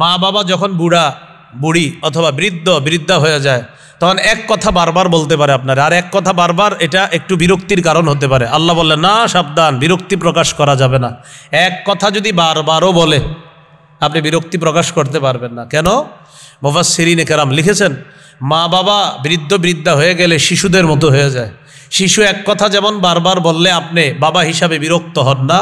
মা বাবা যখন বুড়া বুড়ি অথবা বৃদ্ধ বৃদ্ধা হয়ে যায় তখন এক কথা বারবার বলতে পারে আপনার, আর এক কথা বারবার এটা একটু বিরক্তির কারণ হতে পারে। আল্লাহ বললেন না, সাবধান, বিরক্তি প্রকাশ করা যাবে না। এক কথা যদি বারবারও বলে আপনি বিরক্তি প্রকাশ করতে পারবেন না। কেন? মুফাসসিরিনে কেরাম লিখেছেন, মা বাবা বৃদ্ধ বৃদ্ধা হয়ে গেলে শিশুদের মতো হয়ে যায়। শিশু এক কথা যেমন বারবার বললে আপনি বাবা হিসাবে বিরক্ত হন না,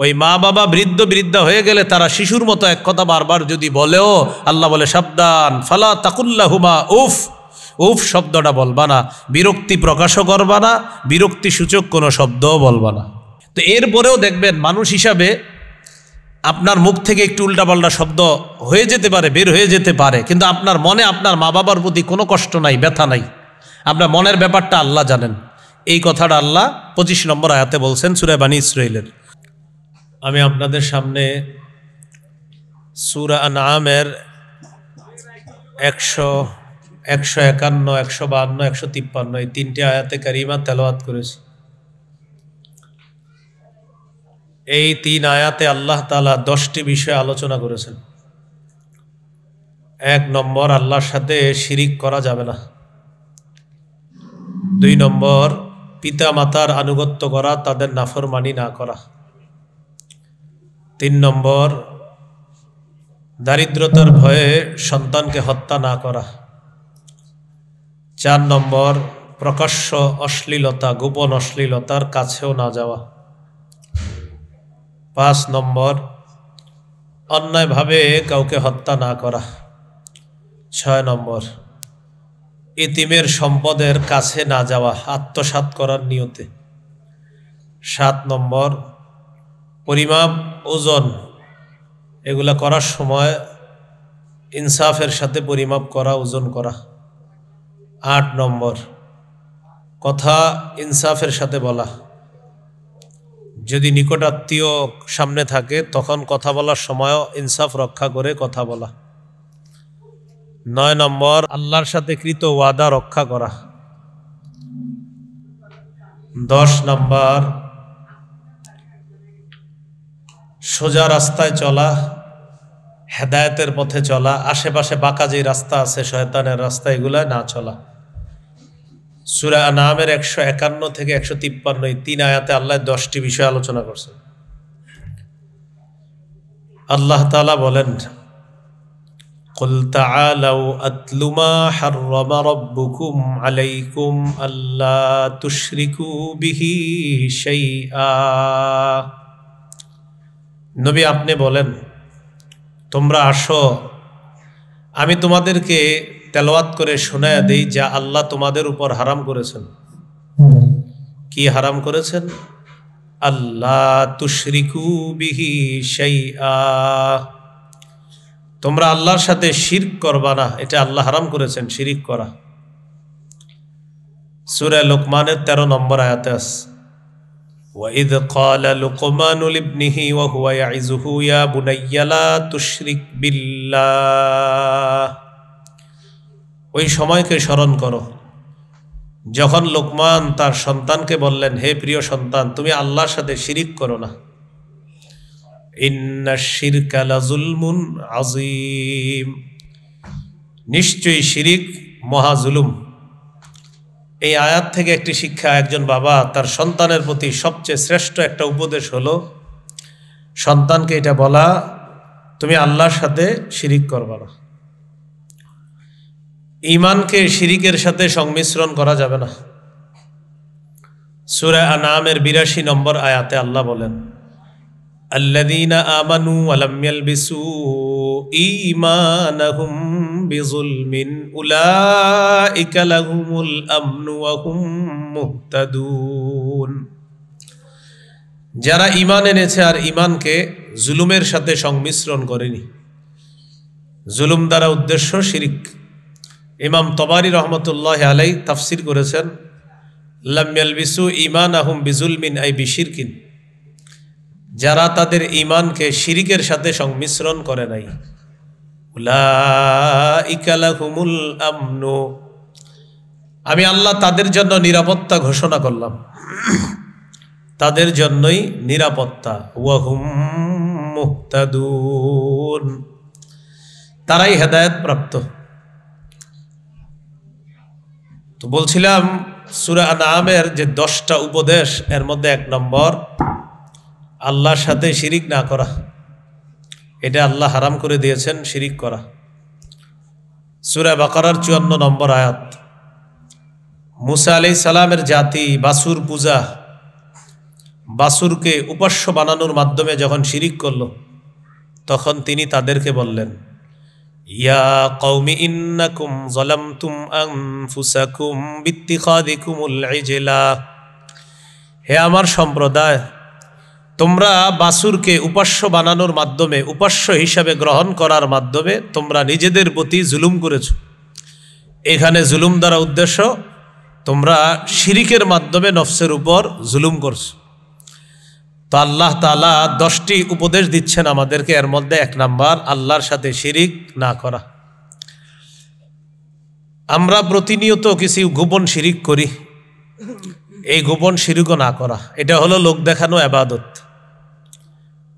ওই মা বাবা বৃদ্ধ বৃদ্ধা হয়ে গেলে তারা শিশুর মতো এক কথা বারবার যদি বলেও আল্লাহ বলে সাবধান, ফালা তাকুল্লাহুমা উফ, উফ শব্দটা বলবা না, বিরক্তি প্রকাশও করবা না, বিরক্তি সূচক কোনো শব্দও বলবা না। তো এরপরেও দেখবেন মানুষ হিসাবে আপনার মুখ থেকে একটু উল্টাপাল্টা শব্দ হয়ে যেতে পারে, বের হয়ে যেতে পারে, কিন্তু আপনার মনে আপনার মা বাবার প্রতি কোনো কষ্ট নাই, ব্যথা নাই। আপনার মনের ব্যাপারটা আল্লাহ জানেন। এই কথাটা আল্লাহ 25 নম্বর আয়াতে বলছেন সূরা বানী ইসরাঈলের। আমি আপনাদের সামনে সূরা আনআমের 151, 152, 153 এই 3টে আয়াতে কারিমা তেলাওয়াত করেছি। এই 3 আয়াতে আল্লাহ তাআলা 10টি বিষয় আলোচনা করেছেন। 1 নম্বর, আল্লাহর সাথে শিরিক করা যাবে না। 2 নম্বর, পিতা মাতার আনুগত্য করা, তাদের নাফরমানি না করা। 3 নম্বর, দারিদ্রতার ভয়ে সন্তানকে হত্যা না করা। 4 নম্বর, প্রকাশ্য অশ্লীলতা, গোপন অশ্লীলতার কাছেও না যাওয়া। 5 নম্বর, অন্যায়ভাবে কাউকে হত্যা না করা। 6 নম্বর, ইতিমের সম্পদের কাছে না যাওয়া আত্মসাৎ করার নিয়তে। 7 নম্বর, পরিমাপ ওজন এগুলা করার সময় ইনসাফের সাথে পরিমাপ করা, ওজন করা। 8 নম্বর, কথা ইনসাফের সাথে বলা। যদি নিকটাত্মীয় সামনে থাকে তখন কথা বলার সময়ও ইনসাফ রক্ষা করে কথা বলা। 9 নম্বর, আল্লাহর সাথে কৃত ওয়াদা রক্ষা করা। 10 নম্বর, সোজা রাস্তায় চলা, হেদায়েতের পথে চলা, আশেপাশে বাঁকা যে রাস্তা আছে শয়তানের রাস্তা এগুলা না চলা। সূরা আনআমের 151 থেকে 153 এই 3 আয়াতে আল্লাহ 10টি বিষয় আলোচনা করছেন। আল্লাহ তাআলা বলেন, কুল তাআলাউ আতলু মা হাররামা রাব্বুকুম আলাইকুম আল্লা তুশরিকু বিহি শাইআ। নবী আপনি বলেন, তোমরা আসো আমি তোমাদেরকে তেলাওয়াত করে শোনায়া দেই যা আল্লাহ তোমাদের উপর হারাম করেছেন। কি হারাম করেছেন? আল্লাহ তুশরিকু বিহি শাইআ, তোমরা আল্লাহর সাথে শিরক করবা না, এটা আল্লাহ হারাম করেছেন, শিরিক করা। সূরা লুকমানের 13 নম্বর আয়াতে আছে, وَإِذْ قَالَ لُقْمَانُ لِابْنِهِ وَهُوَ يَعِظُهُ يَا بُنَيَّ لَا تُشْرِكْ بِاللَّهِ। ওই সময়কে স্মরণ করো যখন লোকমান তার সন্তানকে বললেন, হে প্রিয় সন্তান, তুমি আল্লাহর সাথে শিরিক করো না। ইন্নাশ শিরকা লাযুলমুন আযীম, নিশ্চয়ই শিরিক মহা জুলুম। এই আয়াত থেকে একটি শিক্ষা, একজন বাবা তার সন্তানের প্রতি সবচেয়ে শ্রেষ্ঠ একটা উপদেশ হলো সন্তানকে এটা বলা, তুমি আল্লাহর সাথে শিরিক করবা না। ঈমানকে শিরিকের সাথে সংমিশ্রণ করা যাবে না। সূরা আনআমের 82 নম্বর আয়াতে আল্লাহ বলেন, আল্লাযীনা আমানু ওয়া লাম ইয়ালবিসু ঈমানাহুম বিযুলমিন উলাইকা লাহুমুল আমনু ওয়া হুম মুহতাদুন। যারা ঈমান এনেছে আর ঈমানকে জুলুমের সাথে সংমিশ্রণ করেনি। জুলুম দ্বারা উদ্দেশ্য শিরিক। ইমাম তবারি রহমতুল্লাহ আলাইহি তাফসির করেছেন, লাম ইয়ালবিসু ঈমানাহুম বিযুলমিন আই বিশিরকিন, যারা তাদের ঈমানকে শিরিকের সাথে সংমিশ্রণ করে নাই। উলাইকা লাহুমুল আমনু, আমি আল্লাহ তাদের জন্য নিরাপত্তা ঘোষণা করলাম, তাদের জন্যই নিরাপত্তা। ওয়া হুম মুহতাদুন, তারাই হেদায়েত প্রাপ্ত। তো বলছিলাম সূরা আনআমের যে 10টা উপদেশ, এর মধ্যে 1 নম্বর আল্লাহর সাথে শিরিক না করা। এটা আল্লাহ হারাম করে দিয়েছেন শিরিক করা। সূরা বাকারার 54 নম্বর আয়াত। মুসা আলাইহিস সালামের জাতি বাছুর পূজা, বাছুরকে উপাস্য বানানোর মাধ্যমে যখন শিরিক করল, তখন তিনি তাদেরকে বললেন, ইয়া কওমি ইন্নাকুম যালামতুম আনফুসাকুম বিত্তিখাদিকুমুল ইজলা। হে আমার সম্প্রদায়, তোমরা বাছুরকে উপাস্য বানানোর মাধ্যমে, উপাস্য হিসাবে গ্রহণ করার মাধ্যমে তোমরা নিজেদের প্রতি জুলুম করেছো। এখানে জুলুম দ্বারা উদ্দেশ্য, তোমরা শিরিকের মাধ্যমে নফসের উপর জুলুম করছো। তো আল্লাহ তাআলা 10টি উপদেশ দিচ্ছেন আমাদেরকে। এর মধ্যে 1 নাম্বার আল্লাহর সাথে শিরিক না করা। আমরা প্রতিনিয়ত কিছু গোপন শিরিক করি, এই গোপন শিরিকও না করা। এটা হলো লোক দেখানো ইবাদত।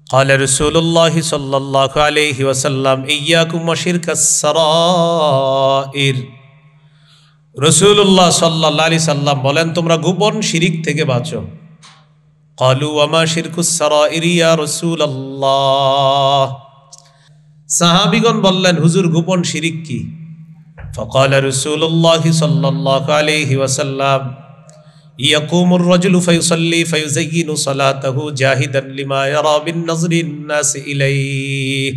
ক্বালা রাসূলুল্লাহ সাল্লাল্লাহু আলাইহি ওয়াসাল্লাম ইয়্যাকুম ওয়া শিরকাস সারাইর। রাসূলুল্লাহ সাল্লাল্লাহু আলাইহি সাল্লাম বলেন, তোমরা গোপন শিরিক থেকে বাঁচো। ক্বালু ওয়া মা শিরকুস সারাইর ইয়া রাসূলুল্লাহ। সাহাবীগণ বললেন, হুজুর গোপন শিরিক কি? ফাকালা রাসূলুল্লাহ সাল্লাল্লাহু আলাইহি ওয়াসাল্লাম ইয়াকুমুর রাজুলু ফায়ুসাল্লি ফায়ুযায়্যিনু সালাতাহু জাহিদান লিমা ইয়ারা বিন নাযরিন নাস ইলাইহি।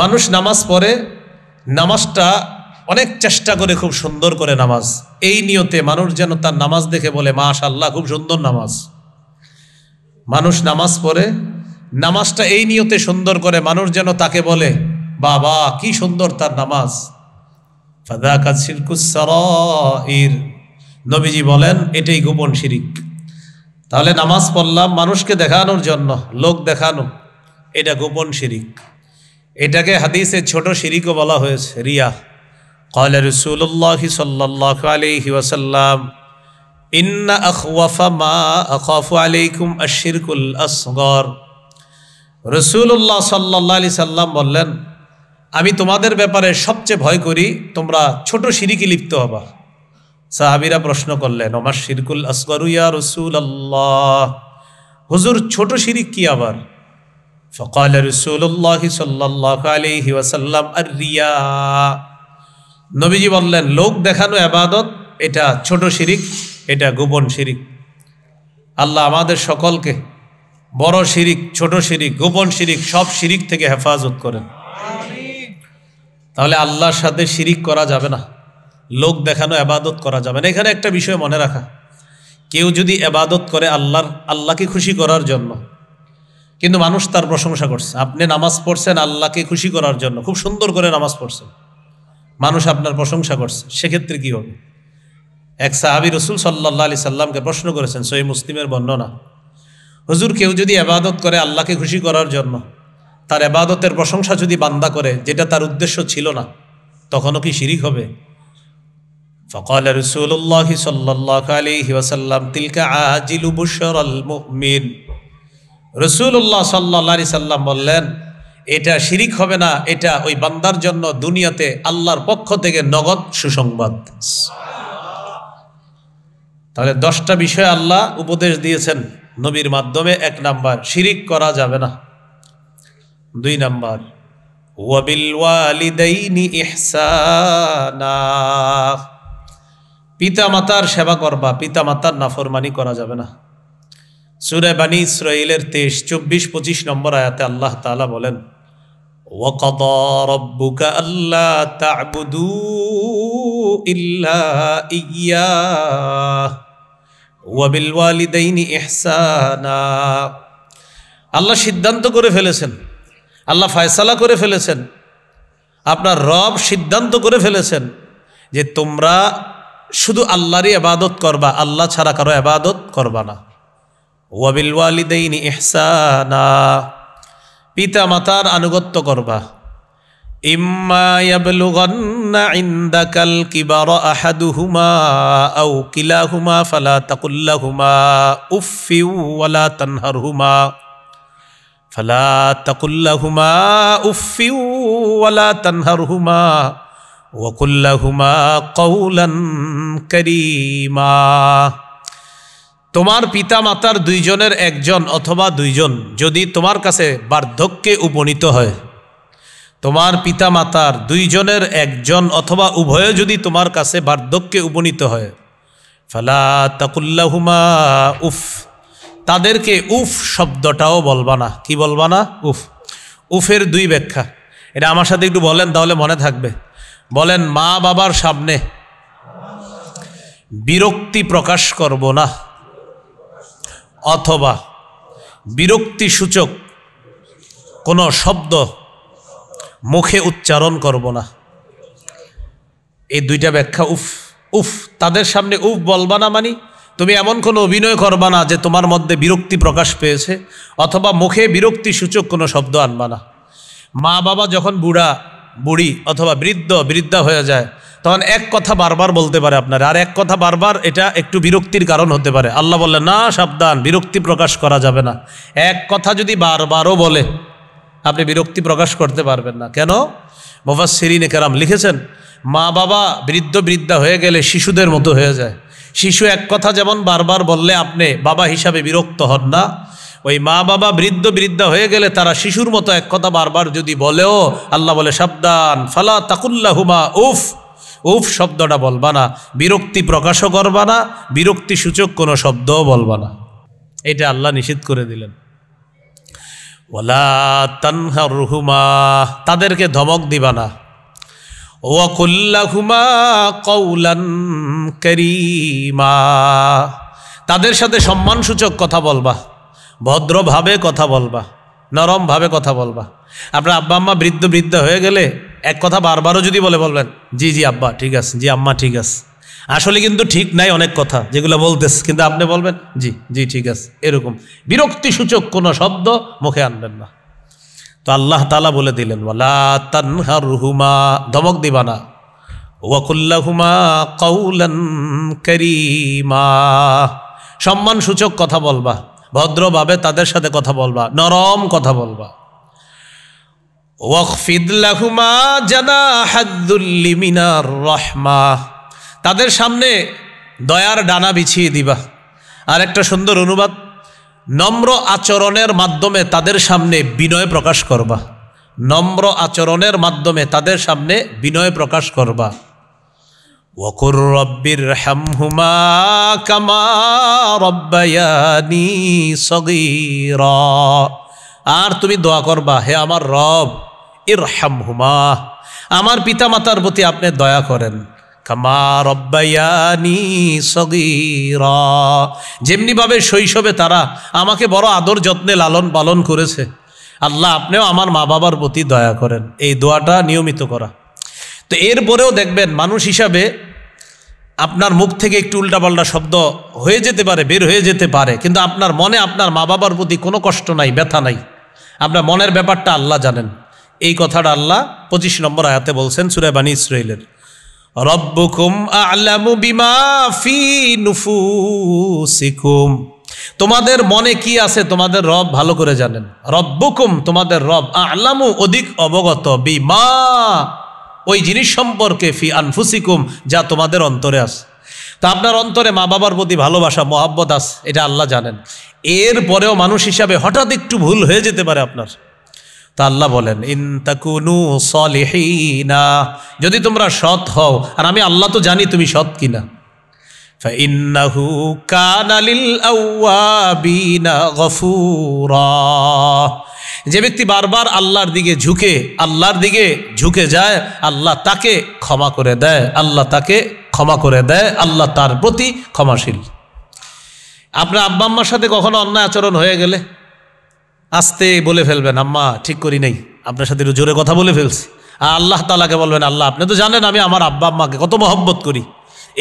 মানুষ নামাজ পড়ে, নামাজটা অনেক চেষ্টা করে খুব সুন্দর করে নামাজ, এই নিয়তে মানুষ যেন তার নামাজ দেখে বলে মাশাআল্লাহ খুব সুন্দর নামাজ। মানুষ নামাজ পড়ে, নামাজটা এই নিয়তে সুন্দর করে মানুষ যেন তাকে বলে বাবা কি সুন্দর তার নামাজ। ফাযাকা শিরকুস সারাইর। নবীজি বলেন এটাই গোপন শিরিক। তাহলে নামাজ পড়লাম মানুষকে দেখানোর জন্য, লোক দেখানো, এটা গোপন শিরিক। এটাকে হাদিসে ছোট শিরিকও বলা হয়েছে, রিয়া। ক্বালা রাসূলুল্লাহ সাল্লাল্লাহু আলাইহি ওয়াসাল্লাম ইন্না আখওয়াফা মা আখাফু আলাইকুম আশ-শিরকুল আসগর। রাসূলুল্লাহ সাল্লাল্লাহু আলাইহি সাল্লাম বললেন, আমি তোমাদের ব্যাপারে সবচেয়ে ভয় করি তোমরা ছোট শিরিকে লিপ্ত হবা। সাহাবীরা প্রশ্ন করলেন, ওমা শিরকুল আসগরু ইয়া রাসূলুল্লাহ, হুজুর ছোট শিরিক কি আবার? ফাকালা রাসূলুল্লাহ সাল্লাল্লাহু আলাইহি ওয়াসাল্লাম আর-রিয়া। নবীজি বললেন লোক দেখানো ইবাদত, এটা ছোট শিরিক, এটা গোপন শিরিক। আল্লাহ আমাদের সকলকে বড় শিরিক, ছোট শিরিক, গোপন শিরিক, সব শিরিক থেকে হেফাজত করেন। তাহলে আল্লাহর সাথে শিরিক করা যাবে না, লোক দেখানো ইবাদত করা যাবে না। এখানে একটা বিষয় মনে রাখা, কেউ যদি ইবাদত করে আল্লাহকে খুশি করার জন্য, কিন্তু মানুষ তার প্রশংসা করছে, আপনি নামাজ পড়ছেন আল্লাহকে খুশি করার জন্য, খুব সুন্দর করে নামাজ পড়ছেন, মানুষ আপনার প্রশংসা করছে, সেক্ষেত্রে কি হবে? এক সাহাবী রাসূল সাল্লাল্লাহু আলাইহি সাল্লামকে প্রশ্ন করেছেন, সহিহ মুসলিমের বর্ণনা, হুজুর কেউ যদি ইবাদত করে আল্লাহকে খুশি করার জন্য, তার ইবাদতের প্রশংসা যদি বান্দা করে যেটা তার উদ্দেশ্য ছিল না, তখনও কি শিরিক হবে? ফাকালা রাসূলুল্লাহ সাল্লাল্লাহু আলাইহি ওয়াসাল্লাম তিলকা আজিলু বুশরাল মুমিন। রাসূলুল্লাহ সাল্লাল্লাহু আলাইহি সাল্লাম বললেন এটা শিরিক হবে না, এটা ওই বান্দার জন্য দুনিয়াতে আল্লাহর পক্ষ থেকে নগদ সুসংবাদ। তাহলে 10টা বিষয় আল্লাহ উপদেশ দিয়েছেন নবীর মাধ্যমে। 1 নাম্বার শিরিক করা যাবে না। 2 নাম্বার ওয়াবিল ওয়ালিদাইনি ইহসানা, পিতা মাতার সেবা করবা, পিতা মাতার নাফরমানি করা যাবে না। সূরা বনী ইসরাঈলের 23, 24, 25 নম্বর আয়াতে আল্লাহ তাআলা বলেন, ওয়াকাদা রাব্বুকা আল্লা তা'বুদু ইল্লা ইয়্যাহ ওয়া বিল ওয়ালিদাইনি ইহসানা। আল্লাহ সিদ্ধান্ত করে ফেলেছেন, আল্লাহ ফয়সালা করে ফেলেছেন, আপনার রব সিদ্ধান্ত করে ফেলেছেন যে তোমরা শুধু আল্লাহরই ইবাদত করবা, আল্লাহ ছাড়া কারো ইবাদত করবা না। ওয়া বিল ওয়ালিদাইনি ইহসানা, পিতা মাতার আনুগত্য করবা। ইম্মা ইয়াবলুগান্না ইনদাকাল কিবারা আহাদুহুমা আও কিলাহুমা ফালা তাকুল লাহুমা উফফি ওয়ালা তানহারহুমা ফালা তাকুল লাহুমা উফফিউ ওয়ালা তানহারহুমা ওয়া কুল লাহুমা কাওলান কারীমা। তোমার পিতা মাতার দুইজনের একজন অথবা দুইজন যদি তোমার কাছে বার্ধক্যে উপনীত হয়, তোমার পিতা মাতার দুইজনের একজন অথবা উভয়ে যদি তোমার কাছে বার্ধক্যে উপনীত হয়, ফালা তাকুল লাহুমা উফ, তাদেরকে উফ শব্দটাও বলবা না। কি বলবা না? উফ। উফের দুই ব্যাখ্যা, এটা আমার সাথে একটু বলেন তাহলে মনে থাকবে। বলেন, মা বাবার সামনে বিরক্তি প্রকাশ করব না, অথবা বিরক্তি সূচক কোনো শব্দ মুখে উচ্চারণ করব না। এই দুইটা ব্যাখ্যা উফ। উফ, তাদের সামনে উফ বলবা না মানে তুমি এমন কোনো অভিনয় করবা না যে তোমার মধ্যে বিরক্তি প্রকাশ পেয়েছে, অথবা মুখে বিরক্তি সূচক কোনো শব্দ আনবা না। মা বাবা যখন বুড়া বুড়ি অথবা বৃদ্ধ বৃদ্ধা হয়ে যায়, তখন এক কথা বারবার বলতে পারে আপনার, আর এক কথা বারবার এটা একটু বিরক্তির কারণ হতে পারে। আল্লাহ বললেন, না সাবধান, বিরক্তি প্রকাশ করা যাবে না। এক কথা যদি বারবারও বলে আপনি বিরক্তি প্রকাশ করতে পারবেন না। কেন? মুফাসসিরিনে কেরাম লিখেছেন, মা বাবা বৃদ্ধ বৃদ্ধা হয়ে গেলে শিশুদের মতো হয়ে যায়। শিশু এক কথা যেমন বারবার বললে আপনি বাবা হিসাবে বিরক্ত হন না, ওই মা বাবা বৃদ্ধ বৃদ্ধা হয়ে গেলে তারা শিশুর মতো এক কথা বারবার যদি বলেও, আল্লাহ বলে সাবধান, ফালা তাকুল্লাহুমা উফ, উফ শব্দটা বলবা না, বিরক্তি প্রকাশও করবা না, বিরক্তি সূচক কোনো শব্দও বলবা না। এটা আল্লাহ নিষেধ করে দিলেন। ওয়ালা তানহারহুমা, তাদেরকে ধমক দিবা না। ওয়া কুল লাহুমা কাওলান কারীমা, তাদের সাথে সম্মানসূচক কথা বলবা, ভদ্রভাবে কথা বলবা, নরমভাবে কথা বলবা। আপনার আব্বা আম্মা বৃদ্ধ বৃদ্ধা হয়ে গেলে এক কথা বারবারও যদি বলবেন, জি জি আব্বা ঠিক আছে, জি আম্মা ঠিক আছে। আসলে কিন্তু ঠিক নাই অনেক কথা যেগুলো বলতেছে, কিন্তু আপনি বলবেন জি জি ঠিক আছে। এরকম বিরক্তিসূচক কোনো শব্দ মুখে আনবেন না। তো আল্লাহ তাআলা বলে দিলেন, ওয়ালা তানহারহুমা, ধমক দিবা না। ওয়া কুল লাহুমা কাওলান কারীমা, সম্মানসূচক কথা বলবা, ভদ্রভাবে তাদের সাথে কথা বলবা, নরম কথা বলবা। ওয়াখফিদ লাহুমা জানাহাদ-দুল্লি মিনার রাহমা, তাদের সামনে দয়ার ডানা বিছিয়ে দিবা। আর একটা সুন্দর অনুবাদ, নম্র আচরণের মাধ্যমে তাদের সামনে বিনয় প্রকাশ করবা, নম্র আচরণের মাধ্যমে তাদের সামনে বিনয় প্রকাশ করবা। ওয়াকুর রব্বিরহামহুমা কামা রব্বায়ানি সগীরা, আর তুমি দোয়া করবা, হে আমার রব, ইরহামহুমা, আমার পিতামাতার প্রতি আপনি দয়া করেন, কামা রব্বায়ানি সগীরা, যেমনিভাবে শৈশবে তারা আমাকে বড় আদর যত্নে লালন পালন করেছে, আল্লাহ আপনিও আমার মা বাবার প্রতি দয়া করেন। এই দোয়াটা নিয়মিত করা। তো এরপরেও দেখবেন মানুষ হিসাবে আপনার মুখ থেকে একটু উল্টাপাল্টা শব্দ হয়ে যেতে পারে, বের হয়ে যেতে পারে, কিন্তু আপনার মনে আপনার মা বাবার প্রতি কোনো কষ্ট নাই, ব্যথা নাই। আপনার মনের ব্যাপারটা আল্লাহ জানেন। এই কথাটা আল্লাহ 25 নম্বর আয়াতে বলছেন সূরা বানী ইসরাঈলের, রব্বুকুম আ'লামু বিমা ফি নুফুসিকুম, তোমাদের মনে কি আছে তোমাদের রব ভালো করে জানেন। রব্বুকুম, তোমাদের রব, আ'লামু, অধিক অবগত, বিমা, ওই জিনিস সম্পর্কে, ফি আনফুসিকুম, যা তোমাদের অন্তরে আছে। তা আপনার অন্তরে মা বাবার প্রতি ভালোবাসা মহব্বত আছে, এটা আল্লাহ জানেন। এরপরেও মানুষ হিসাবে হঠাৎ একটু ভুল হয়ে যেতে পারে আপনার। তা আল্লাহ বলেন, ইন তাকুনু সলিহিনা, যদি তোমরা সৎ হও, আর আমি আল্লাহ তো জানি তুমি সৎ কিনা, ফাইন্নাহু কানা লিল আওয়াবিনা গফুরা, যে ব্যক্তি বারবার আল্লাহর দিকে ঝুঁকে যায়, আল্লাহ তাকে ক্ষমা করে দেয়, আল্লাহ তাকে ক্ষমা করে দেয়, আল্লাহ তার প্রতি ক্ষমাশীল। আপনার আব্বা আম্মার সাথে কখনো অন্যায় আচরণ হয়ে গেলে আস্তে বলে ফেলবেন, আম্মা ঠিক করি নাই, আপনার সাথে একটু জোরে কথা বলে ফেলছি। আর আল্লাহ তাআলাকে বলবেন, আল্লাহ আপনি তো জানেন আমি আমার আব্বা আম্মাকে কত মহব্বত করি,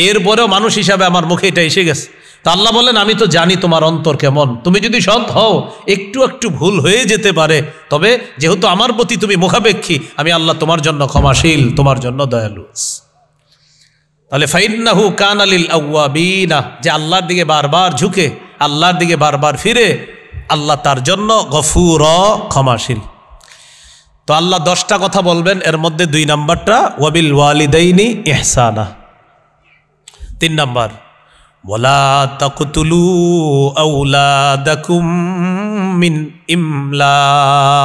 এরপরেও মানুষ হিসাবে আমার মুখে এটা এসে গেছে। তা আল্লাহ বলেন, আমি তো জানি তোমার অন্তর কেমন, তুমি যদি সৎ হও একটু একটু ভুল হয়ে যেতে পারে, তবে যেহেতু আমার প্রতি তুমি মুখাপেক্ষী, আমি আল্লাহ তোমার জন্য ক্ষমাশীল, তোমার জন্য দয়ালু। তাহলে ফাইন্নাহু কানা লিল আওয়াবিনা, যে আল্লাহর দিকে বারবার ঝুঁকে, আল্লাহর দিগে বারবার ফিরে, আল্লাহ তার জন্য গফুর, ক্ষমাশীল। তো আল্লাহ 10টা কথা বলবেন, এর মধ্যে 2 নাম্বারটা ওয়াবিল ওয়ালিদাইনি ইহসানা। 3 নাম্বার ওয়ালা তাকতুলু আওলাদাকুম মিন ইমলাক,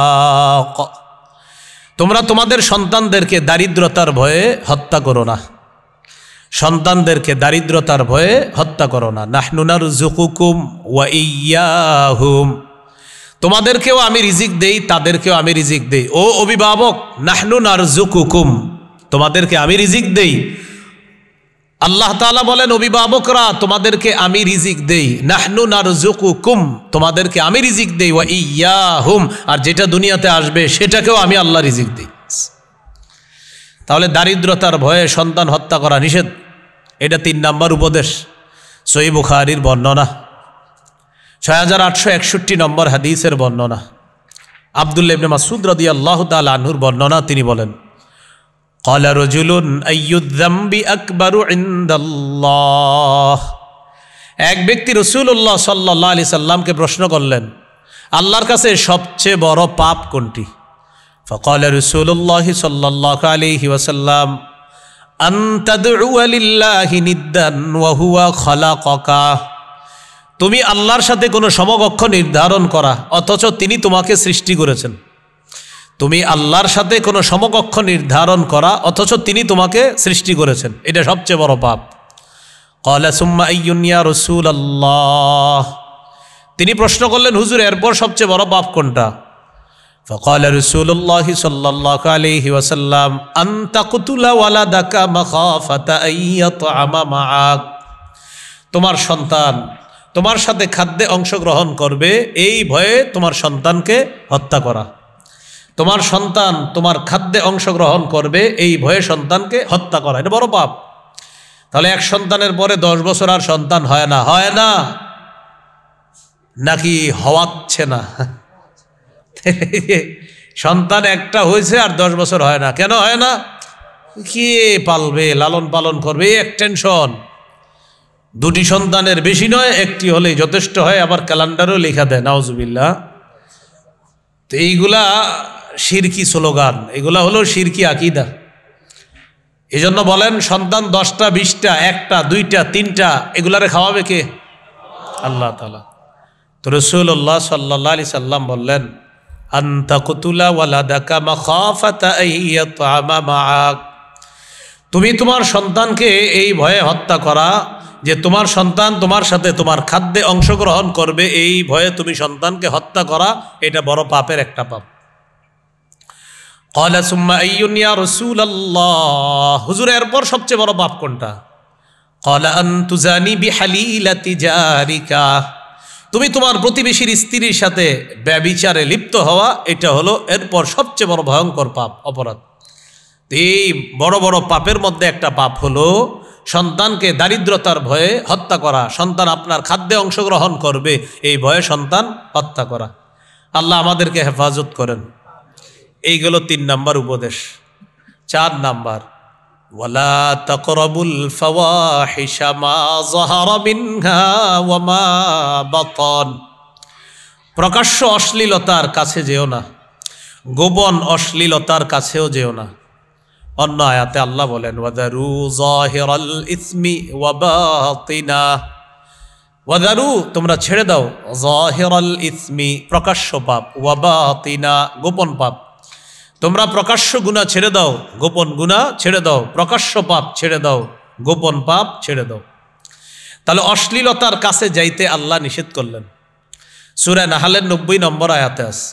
তোমরা তোমাদের সন্তানদেরকে দারিদ্রতার ভয়ে হত্যা করো না, সন্তানদেরকে দারিদ্রতার ভয়ে হত্যা করো না। নাহনু নারযুকুকুম ওয়া ইয়্যাহুম, তোমাদেরকেও আমি রিজিক দেই, তাদেরকেও আমি রিজিক দেই। ও অভিভাবক, নাহনু নারযুকুকুম, তোমাদেরকে আমি রিজিক দেই। আল্লাহ তাআলা বলেন অভিভাবকরা তোমাদেরকে আমি রিজিক দেই, নাহনু নারযুকুকুম, তোমাদেরকে আমি রিজিক দেই, ওয়া ইয়্যাহুম, আর যেটা দুনিয়াতে আসবে সেটাকেও আমি আল্লাহ রিজিক দেই। তাহলে দারিদ্রতার ভয়ে সন্তান হত্যা করা নিষেধ, এটা 3 নাম্বার উপদেশ। সহিহ বুখারীর বর্ণনা, 6861 নম্বর হাদিসের বর্ণনা। আব্দুল্লাহ ইবনে মাসউদ রাদিয়াল্লাহু তাআলা আনহুর বর্ণনা, তিনি বলেন ক্বালা রাজুলুন আইয়ুয যামবি আকবারু ইনদাল্লাহ, এক ব্যক্তি রাসূলুল্লাহ সাল্লাল্লাহু আলাইহি সাল্লামকে প্রশ্ন করলেন আল্লাহর কাছে সবচেয়ে বড় পাপ কোনটি? ফাকালা রাসূলুল্লাহ সাল্লাল্লাহু আলাইহি ওয়াসাল্লাম আন তাদউ লিল্লাহি নিদ্দান ওয়া হুয়া খালাকাকা, তুমি আল্লাহর সাথে কোনো সমকক্ষ নির্ধারণ করা অথচ তিনি তোমাকে সৃষ্টি করেছেন। তুমি আল্লাহর সাথে কোনো সমকক্ষ নির্ধারণ করা অথচ তিনি তোমাকে সৃষ্টি করেছেন, এটা সবচেয়ে বড় পাপ। ক্বালা সুম্মা আইয়ুন ইয়া রাসূলুল্লাহ, তিনি প্রশ্ন করলেন হুজুর এরপর সবচেয়ে বড় পাপ কোনটা? ফাকালা রাসূলুল্লাহ সাল্লাল্লাহু আলাইহি ওয়াসাল্লাম আন তাকতুলা ওয়ালাদাকা মাখাফাতা আইয়াতআমা মাআক, তোমার সন্তান তোমার সাথে খাদ্যে অংশগ্রহণ করবে এই ভয়ে তোমার সন্তানকে হত্যা করা। তোমার সন্তান তোমার খাদ্যে অংশগ্রহণ করবে এই ভয়ে সন্তানকে হত্যা করা, এটা বড় পাপ। তাহলে এক সন্তানের পরে 10 বছর আর সন্তান হয় না, হয় না নাকি হওয়াচ্ছে না? সন্তান একটা হয়েছে আর 10 বছর হয় না, কেন হয় না? কে পালবে, লালন পালন করবে, এক টেনশন। 2টি সন্তানের বেশি নয়, একটি হলেই যথেষ্ট হয়, আবার ক্যালেন্ডারও লেখা দেয়, নাউজুবিল্লাহ। তো এইগুলা শিরকি স্লোগান, এগুলা হলো শিরকি আকীদা। এই জন্য বলেন সন্তান 10টা 20টা 1টা 2টা 3টা এগুলারে খাওয়াবে কে? আল্লাহ তাআলা। তো রাসূলুল্লাহ সাল্লাল্লাহু আলাইহি সাল্লাম বললেন আন তাকতুলা ওয়ালাদাকা মাখাফাতা আইয়াতআমা মাআক, তুমি তোমার সন্তানকে এই ভয়ে হত্যা করা যে তোমার সন্তান তোমার সাথে তোমার খাদ্যে অংশগ্রহণ করবে, এই ভয়ে তুমি সন্তানকে হত্যা করা, এটা বড় পাপের একটা পাপ। ক্বালা সুম্মা আইয়ুন ইয়া রাসূলুল্লাহ, হুজুর এরপর সবচেয়ে বড় পাপ কোনটা? ক্বালা আন তুজানি বিহালিলাতি জারিকা, তুমি তোমার প্রতিবেশীর স্ত্রীর সাথে ব্যভিচারে লিপ্ত হওয়া, এটা হলো এরপর সবচেয়ে বড় ভয়ঙ্কর পাপ, অপরাধ। এই বড় বড় পাপের মধ্যে একটা পাপ হলো সন্তানকে দারিদ্রতার ভয়ে হত্যা করা, সন্তান আপনার খাদ্যে অংশগ্রহণ করবে এই ভয়ে সন্তান হত্যা করা। আল্লাহ আমাদেরকে হেফাজত করেন। এইগুলো 3 নাম্বার উপদেশ। 4 নাম্বার ওয়ালা তাকরাবুল ফাওয়াহিশা মা যাহারা মিনহা ওয়া মা বাতান, প্রকাশ্য অশ্লীলতার কাছে যেও না, গোপন অশ্লীলতার কাছেও যেও না। অন্য আয়াতে আল্লাহ বলেন ওয়াদারু যাহিরাল ইসমি ওয়া বাতিনা, ওয়াদারু তোমরা ছেড়ে দাও, যাহিরাল ইসমি প্রকাশ্য পাপ, ওয়া বাতিনা গোপন পাপ। তোমরা প্রকাশ্য গুনাহ ছেড়ে দাও, গোপন গুনাহ ছেড়ে দাও, প্রকাশ্য পাপ ছেড়ে দাও, গোপন পাপ ছেড়ে দাও। তাহলে অশ্লীলতার কাছে যাইতে আল্লাহ নিষেধ করলেন। সূরা নাহলের 90 নম্বর আয়াতে আছে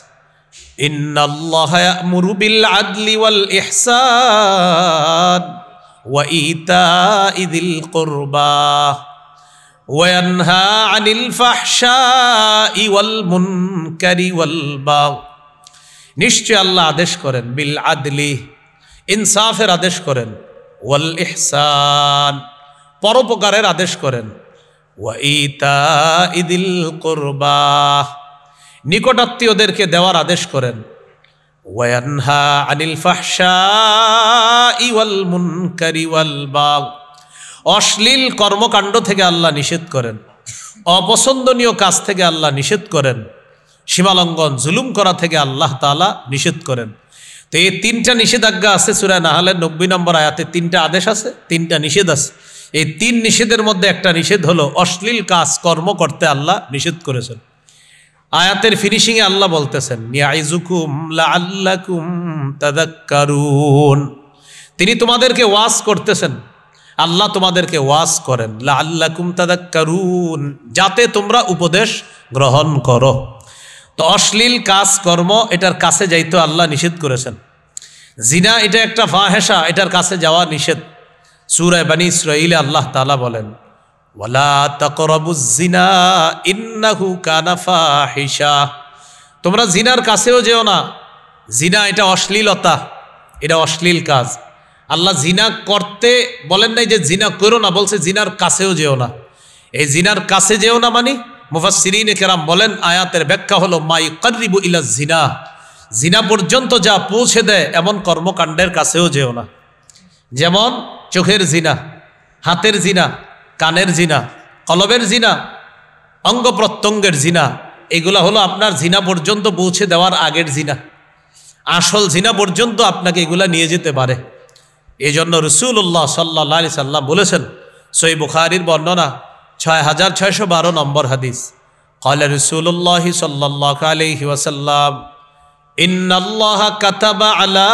ইন্নাল্লাহা ইয়া'মুরু বিল আদলি ওয়াল ইহসান ওয়া ইতা'i যিল কুরবা ওয়া ইয়ানহা আনিল ফাহশাই ওয়াল মুনকারি ওয়াল বাগয়, নিশ্চয় আল্লাহ আদেশ করেন বিল আদলি ইনসাফের আদেশ করেন, ওয়াল ইহসান পরোপকারের আদেশ করেন, ওয়া ইতা'i যিল কুরবা নিকটাত্মীয়দেরকে দেওয়ার আদেশ করেন, ওয়া ইয়ানহা আনিল ফাহশাই ওয়াল মুনকারি ওয়াল বাগয় অশ্লীল কর্মকাণ্ড থেকে আল্লাহ নিষেধ করেন, অপছন্দনীয় কাজ থেকে আল্লাহ নিষেধ করেন, সীমালঙ্ঘন জুলুম করা থেকে আল্লাহ তাআলা নিষেধ করেন। তো এই তিনটা নিষেধাজ্ঞা আছে সূরা নাহলের 90 নম্বর আয়াতে, তিনটা আদেশ আছে, তিনটা নিষেধ আছে। এই তিন নিষেধের মধ্যে একটা নিষেধ হলো অশ্লীল কাজ কর্ম করতে আল্লাহ নিষেধ করেছেন। আয়াতের ফিনিশিংয়ে আল্লাহ বলতেছেন ইয়াইজুকুম লাআল্লাকুম তাযাক্কারুন, তিনি তোমাদেরকে ওয়াজ করতেছেন, আল্লাহ তোমাদেরকে ওয়াজ করেন লাআল্লাকুম তাযাক্কারুন, যাতে তোমরা উপদেশ গ্রহণ করো। তো অশ্লীল কাজ কর্ম এটার কাছে যাইতে আল্লাহ নিষেধ করেছেন। জিনা এটা একটা ফাহেশা, এটার কাছে যাওয়া নিষেধ। সূরা বনী ইসরাঈলে আল্লাহ তাআলা বলেন ওয়ালা তাকরাবুজ জিনা ইন্নাহু কানা ফাহিশা, তোমরা জিনার কাছেও যেও না। জিনা এটা অশ্লীলতা, এটা অশ্লীল কাজ। আল্লাহ জিনা করতে বলেন নাই যে জিনা করো না, বলছে জিনার কাছেও যেও না। এই জিনার কাছে যেও না মানে মুফাসসিরিনে কেরাম বলেন আয়াতের ব্যাখ্যা হলো মা ইউকাররিবু ইলা জিনা, জিনা পর্যন্ত যা পৌঁছে দেয় এমন কর্মকাণ্ডের কাছেও যেও না। যেমন চোখের জিনা, হাতের জিনা, কানের জিনা, কলবের জিনা, অঙ্গ প্রত্যঙ্গের জিনা, এগুলা হলো আপনার জিনা পর্যন্ত পৌঁছে দেওয়ার আগের জিনা। আসল জিনা পর্যন্ত আপনাকে এগুলা নিয়ে যেতে পারে। এই জন্য রাসূলুল্লাহ সাল্লাল্লাহু আলাইহি সাল্লাম বলেছেন, সহিহ বুখারীর বর্ণনা 6612 নম্বর হাদিস, ক্বালা রাসূলুল্লাহ সাল্লাল্লাহু আলাইহি ওয়াসাল্লাম ইন্নাল্লাহা কাতাবা আলা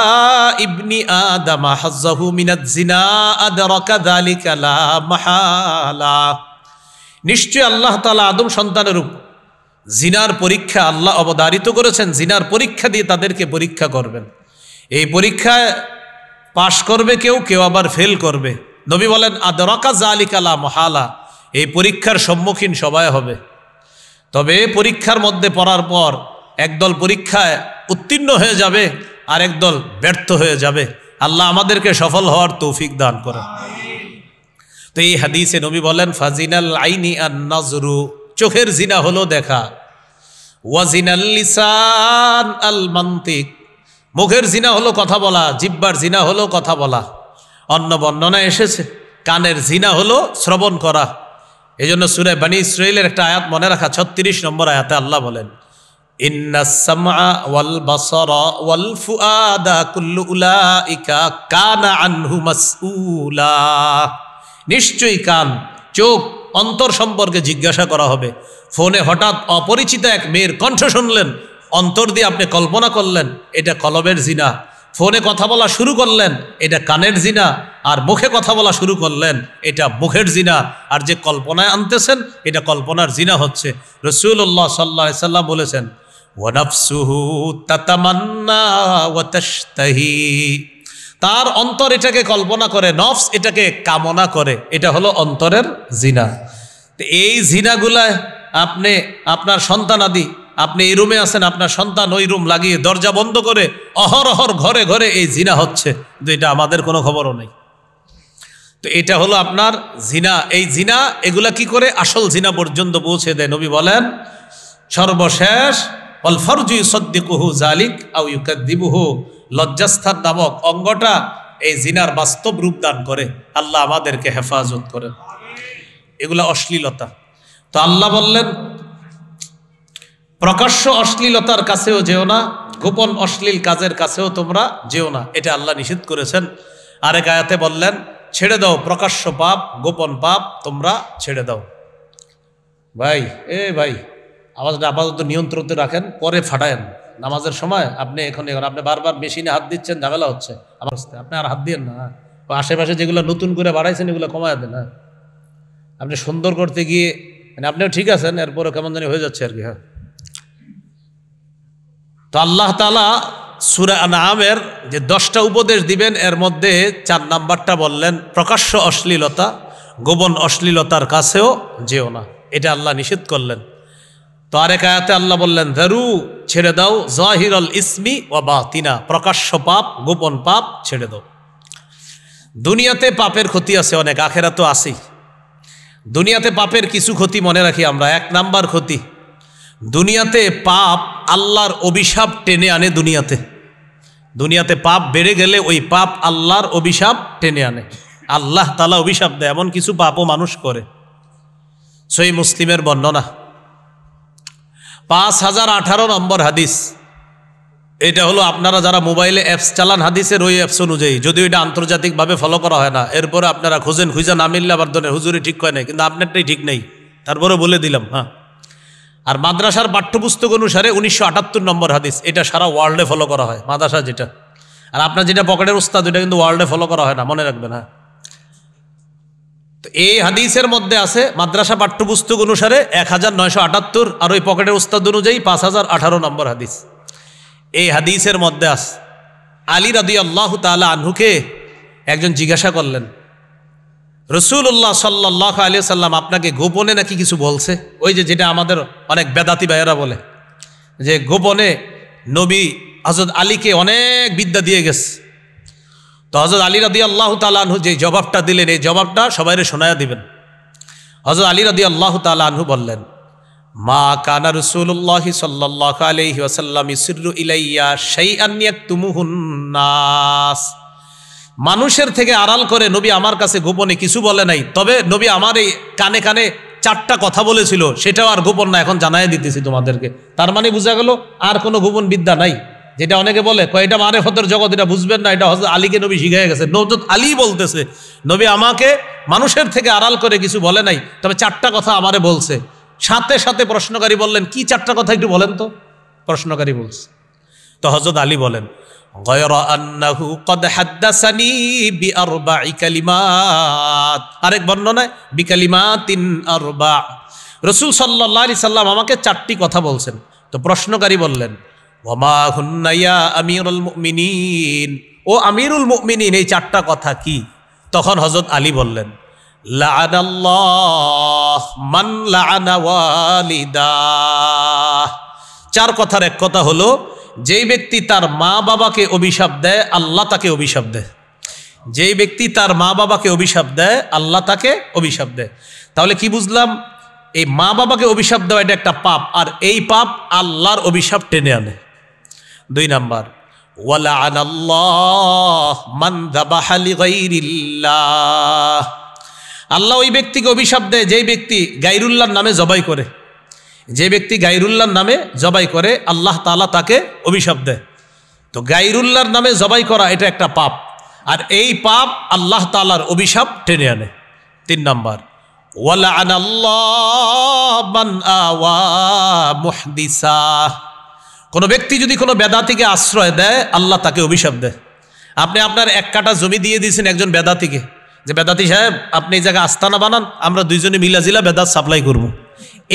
ইবনি আদম হাজ্জাহু মিনাজ জিনা আদরাকা যালিকা লা মাহালা, নিশ্চয় আল্লাহ তাআলা আদম সন্তানের উপর জিনার পরীক্ষা আল্লাহ অবধারিত করেছেন। জিনার পরীক্ষা দিয়ে তাদেরকে পরীক্ষা করবেন। এই পরীক্ষায় পাশ করবে কেউ, কেউ আবার ফেল করবে। নবী বলেন আদরাকা যালিকা লা মাহালা, এই পরীক্ষার সম্মুখীন সবাই হবে। তবে পরীক্ষার মধ্যে পড়ার পর একদল পরীক্ষায় উত্তীর্ণ হয়ে যাবে আর একদল ব্যর্থ হয়ে যাবে। আল্লাহ আমাদেরকে সফল হওয়ার তৌফিক দান করেন। তো এই হাদিসে নবী বলেন ফাজিনাল আইনি আন নাজরু, চোখের জিনা হলো দেখা, ওয়াজিনাল লিসান আল মান্তিক, মুখের জিনা হলো কথা বলা, জিহ্বার জিনা হলো কথা বলা। অন্য বর্ণনা এসেছে কানের জিনা হলো শ্রবণ করা। এই জন্য সূরা বনী ইসরাঈলের একটা আয়াত মনে রাখা, 36 নম্বর আয়াতে আল্লাহ বলেন ইন্নাস সামআ ওয়াল বাসারা ওয়াল ফুআদা কুল্লু উলাইকা কানা আনহু মাসউলা, নিশ্চয়ই কান, চোখ, অন্তর সম্পর্কে জিজ্ঞাসা করা হবে। ফোনে হঠাৎ অপরিচিত এক মেয়ের কণ্ঠ শুনলেন, অন্তর দিয়ে আপনি কল্পনা করলেন, এটা কলবের জিনা। ফোনে কথা বলা শুরু করলেন, এটা কানের জিনা। আর মুখে কথা বলা শুরু করলেন, এটা মুখের জিনা। আর যে কল্পনায় আনতেছেন, এটা কল্পনার জিনা হচ্ছে। রাসূলুল্লাহ সাল্লাল্লাহু আলাইহি সাল্লাম বলেছেন ওয়া নাফসুহু তাতামান্না ওয়া তাশতাহি, তার অন্তর এটাকে কল্পনা করে, নফস এটাকে কামনা করে, এটা হলো অন্তরের জিনা। তো এই জিনাগুলায় আপনি আপনার সন্তানাদি, আপনি এই রুমে আছেন, আপনার সন্তান ওই রুম লাগিয়ে দরজা বন্ধ করে অহরহর ঘরে ঘরে এই জিনা হচ্ছে, কিন্তু এটা আমাদের কোনো খবরও নেই। তো এটা হলো আপনার জিনা। এই জিনা এগুলা কি করে আসল জিনা পর্যন্ত পৌঁছে দেয়। নবী বলেন সর্বশেষ ওয়াল ফারজু ইউসাদ্দিকুহু যালিক আও ইউকাদ্দিবুহু, লজ্জাস্থান নামক অঙ্গটা এই জিনার বাস্তব রূপ দান করে। আল্লাহ আমাদেরকে হেফাজত করেন। এগুলা অশ্লীলতা। তো আল্লাহ বললেন প্রকাশ্য অশ্লীলতার কাছেও যেও না, গোপন অশ্লীল কাজের কাছেও তোমরা যেও না, এটা আল্লাহ নিষেধ করেছেন। আরেক আয়াতে বললেন ছেড়ে দাও প্রকাশ্য পাপ, গোপন পাপ তোমরা ছেড়ে দাও। ভাই ভাই আওয়াজটা আপাতত নিয়ন্ত্রণে রাখেন, পরে ফাটায়েন নামাজের সময়। আপনি এখন আপনি বারবার মেশিনে হাত দিচ্ছেন, ঝামেলা হচ্ছে। আপনি আর হাত দিয়েন না। আশেপাশে যেগুলো নতুন করে বাড়াইছেন এগুলো কমায় দেন। হ্যাঁ, আপনি সুন্দর করতে গিয়ে মানে আপনিও ঠিক আছেন, এরপরে কেমন জানি হয়ে যাচ্ছে আর কি। হ্যাঁ, তো আল্লাহ তাআলা সূরা আনআমের যে 10টা উপদেশ দিবেন, এর মধ্যে 4 নাম্বারটা বললেন প্রকাশ্য অশ্লীলতা, গোপন অশ্লীলতার কাছেও যেও না, এটা আল্লাহ নিষেধ করলেন। তো আরেক আয়াতে আল্লাহ বললেন যারু, ছেড়ে দাও জাহিরুল ইসমি ওয়া বাতিনা, প্রকাশ্য পাপ, গোপন পাপ ছেড়ে দাও। দুনিয়াতে পাপের ক্ষতি আছে অনেক, আখেরাতেও আছে। দুনিয়াতে পাপের কিছু ক্ষতি মনে রাখি আমরা। 1 নাম্বার ক্ষতি, দুনিয়াতে পাপ আল্লাহর অভিশাপ টেনে আনে। দুনিয়াতে পাপ বেড়ে গেলে ওই পাপ আল্লাহর অভিশাপ টেনে আনে। আল্লাহ তাআলা অভিশাপ দেয়, এমন কিছু পাপও মানুষ করে। সহিহ মুসলিমের বর্ণনা, 5018 নম্বর হাদিস। এটা হলো আপনারা যারা মোবাইলে অ্যাপস চালান হাদিসের ওই অ্যাপস অনুযায়ী, যদিও এটা আন্তর্জাতিকভাবে ফলো করা হয় না। এরপরে আপনারা খুঁজে না মিললে আবার ধরেন হুজুরি ঠিক হয় নাই, কিন্তু আপনারটাই ঠিক নেই, তারপরে বলে দিলাম। হ্যাঁ, আর মাদ্রাসার পাঠ্যপুস্তক অনুসারে 1978 নম্বর হাদিস। এটা সারা ওয়ার্ল্ডে ফলো করা হয়, মাদ্রাসা যেটা। আর আপনার যেটা পকেটের উস্তাদ, ওইটা কিন্তু ওয়ার্ল্ডে ফলো করা হয় না, মনে রাখবেন। হ্যাঁ, তো এই হাদিসের মধ্যে আছে মাদ্রাসা পাঠ্যপুস্তক অনুসারে 1978, আর ওই পকেটের উস্তাদ অনুযায়ী 5018 নম্বর হাদিস। এই হাদিসের মধ্যে আছে আলী রাদিয়াল্লাহু তাআলা আনহুকে একজন জিজ্ঞাসা করলেন, রাসূলুল্লাহ সাল্লাল্লাহু আলাইহি সাল্লাম আপনাকে গোপনে নাকি কিছু বলছে? ওই যেটা আমাদের অনেক বেদাতি ভাইয়েরা বলে যে গোপনে নবী হযরত আলীকে অনেক বিদ্যা দিয়ে গেছে। তো হযরত আলী রাদিয়াল্লাহু তাআলা আনহু যে জবাবটা দিলেন, এই জবাবটা সবাইরে শোনায়া দিবেন। হযরত আলী রাদিয়াল্লাহু তাআলা আনহু বললেন, মা কানা রাসূলুল্লাহ সাল্লাল্লাহু আলাইহি ওয়াসাল্লাম ইসরু ইলাইয়া শাইআন ইয়াকতুমুহুন নাস। মানুষের থেকে আড়াল করে নবী আমার কাছে গোপনে কিছু বলে নাই, তবে নবী আমার এই কানে কানে 4টা কথা বলেছিল, সেটাও আর গোপন না, এখন জানাই দিতেছি তোমাদেরকে। তার মানে বোঝা গেল আর কোনো গোপন বিদ্যা নাই। যেটা অনেকে বলে কয়টা মারেফতের জগৎ, এটা বুঝবেন না, এটা হযরত আলীকে নবী শিখিয়ে গেছে। হযরত আলী বলতেছে নবী আমাকে মানুষের থেকে আড়াল করে কিছু বলে নাই, তবে 4টা কথা আমারে বলছে। সাথে সাথে প্রশ্নকারী বললেন, কি 4টা কথা একটু বলেন তো? প্রশ্নকারী বলছে। তো হযরত আলী বলেন, গায়রা আন্নাহু ক্বাদ হাদাসানি বিআরবা'i কালিমাত। আরেক বর্ণনায় বিকালিমাতিন আরবা। রাসূল সাল্লাল্লাহু আলাইহি সাল্লাম আমাকে 4টি কথা বলছেন। তো প্রশ্নকারী বললেন, ওয়ামা হুন্না ইয়া আমিরুল মুমিনিন, ও আমিরুল মুমিনিন এই 4টা কথা কি? তখন হযরত আলী বললেন, লাআনাল্লাহ মান লাআনা ওয়ালিদাহ। 4 কথার এক কথা হলো, যেই ব্যক্তি তার মা বাবাকে অভিশাপ দেয় আল্লাহ তাকে অভিশাপ দেয়। যেই ব্যক্তি তার মা বাবাকে অভিশাপ দেয় আল্লাহ তাকে অভিশাপ দেয়। তাহলে কি বুঝলাম? এই মা বাবাকে অভিশাপ দেওয়া এটা একটা পাপ, আর এই পাপ আল্লাহর অভিশাপ টেনে আনে। 2 নাম্বার, ওয়ালাআনাল্লাহ মান যাবাহা লিগাইরিল্লাহ। আল্লাহ ওই ব্যক্তিকে অভিশাপ দেয় যেই ব্যক্তি গায়রুল্লাহর নামে জবাই করে। যে ব্যক্তি গায়রুল্লাহর নামে জবাই করে আল্লাহ তাআলা তাকে অভিশাপ দেয়। তো গায়রুল্লাহর নামে জবাই করা এটা একটা পাপ, আর এই পাপ আল্লাহ তাআলার অভিশাপ টেনে আনে। 3 নাম্বার, ওয়ালাআনাল্লাহ মান আওয়া মুহদিসা। কোনো ব্যক্তি যদি কোনো বেদাতিকে আশ্রয় দেয় আল্লাহ তাকে অভিশাপ দেয়। আপনি আপনার 1 কাঠা জমি দিয়ে দিয়েছেন একজন বেদাতিকে, যে বেদাতি সাহেব আপনি এই জায়গায় আস্তানা বানান, আমরা দুইজনে মিলাজিলা বেদাত সাপ্লাই করব।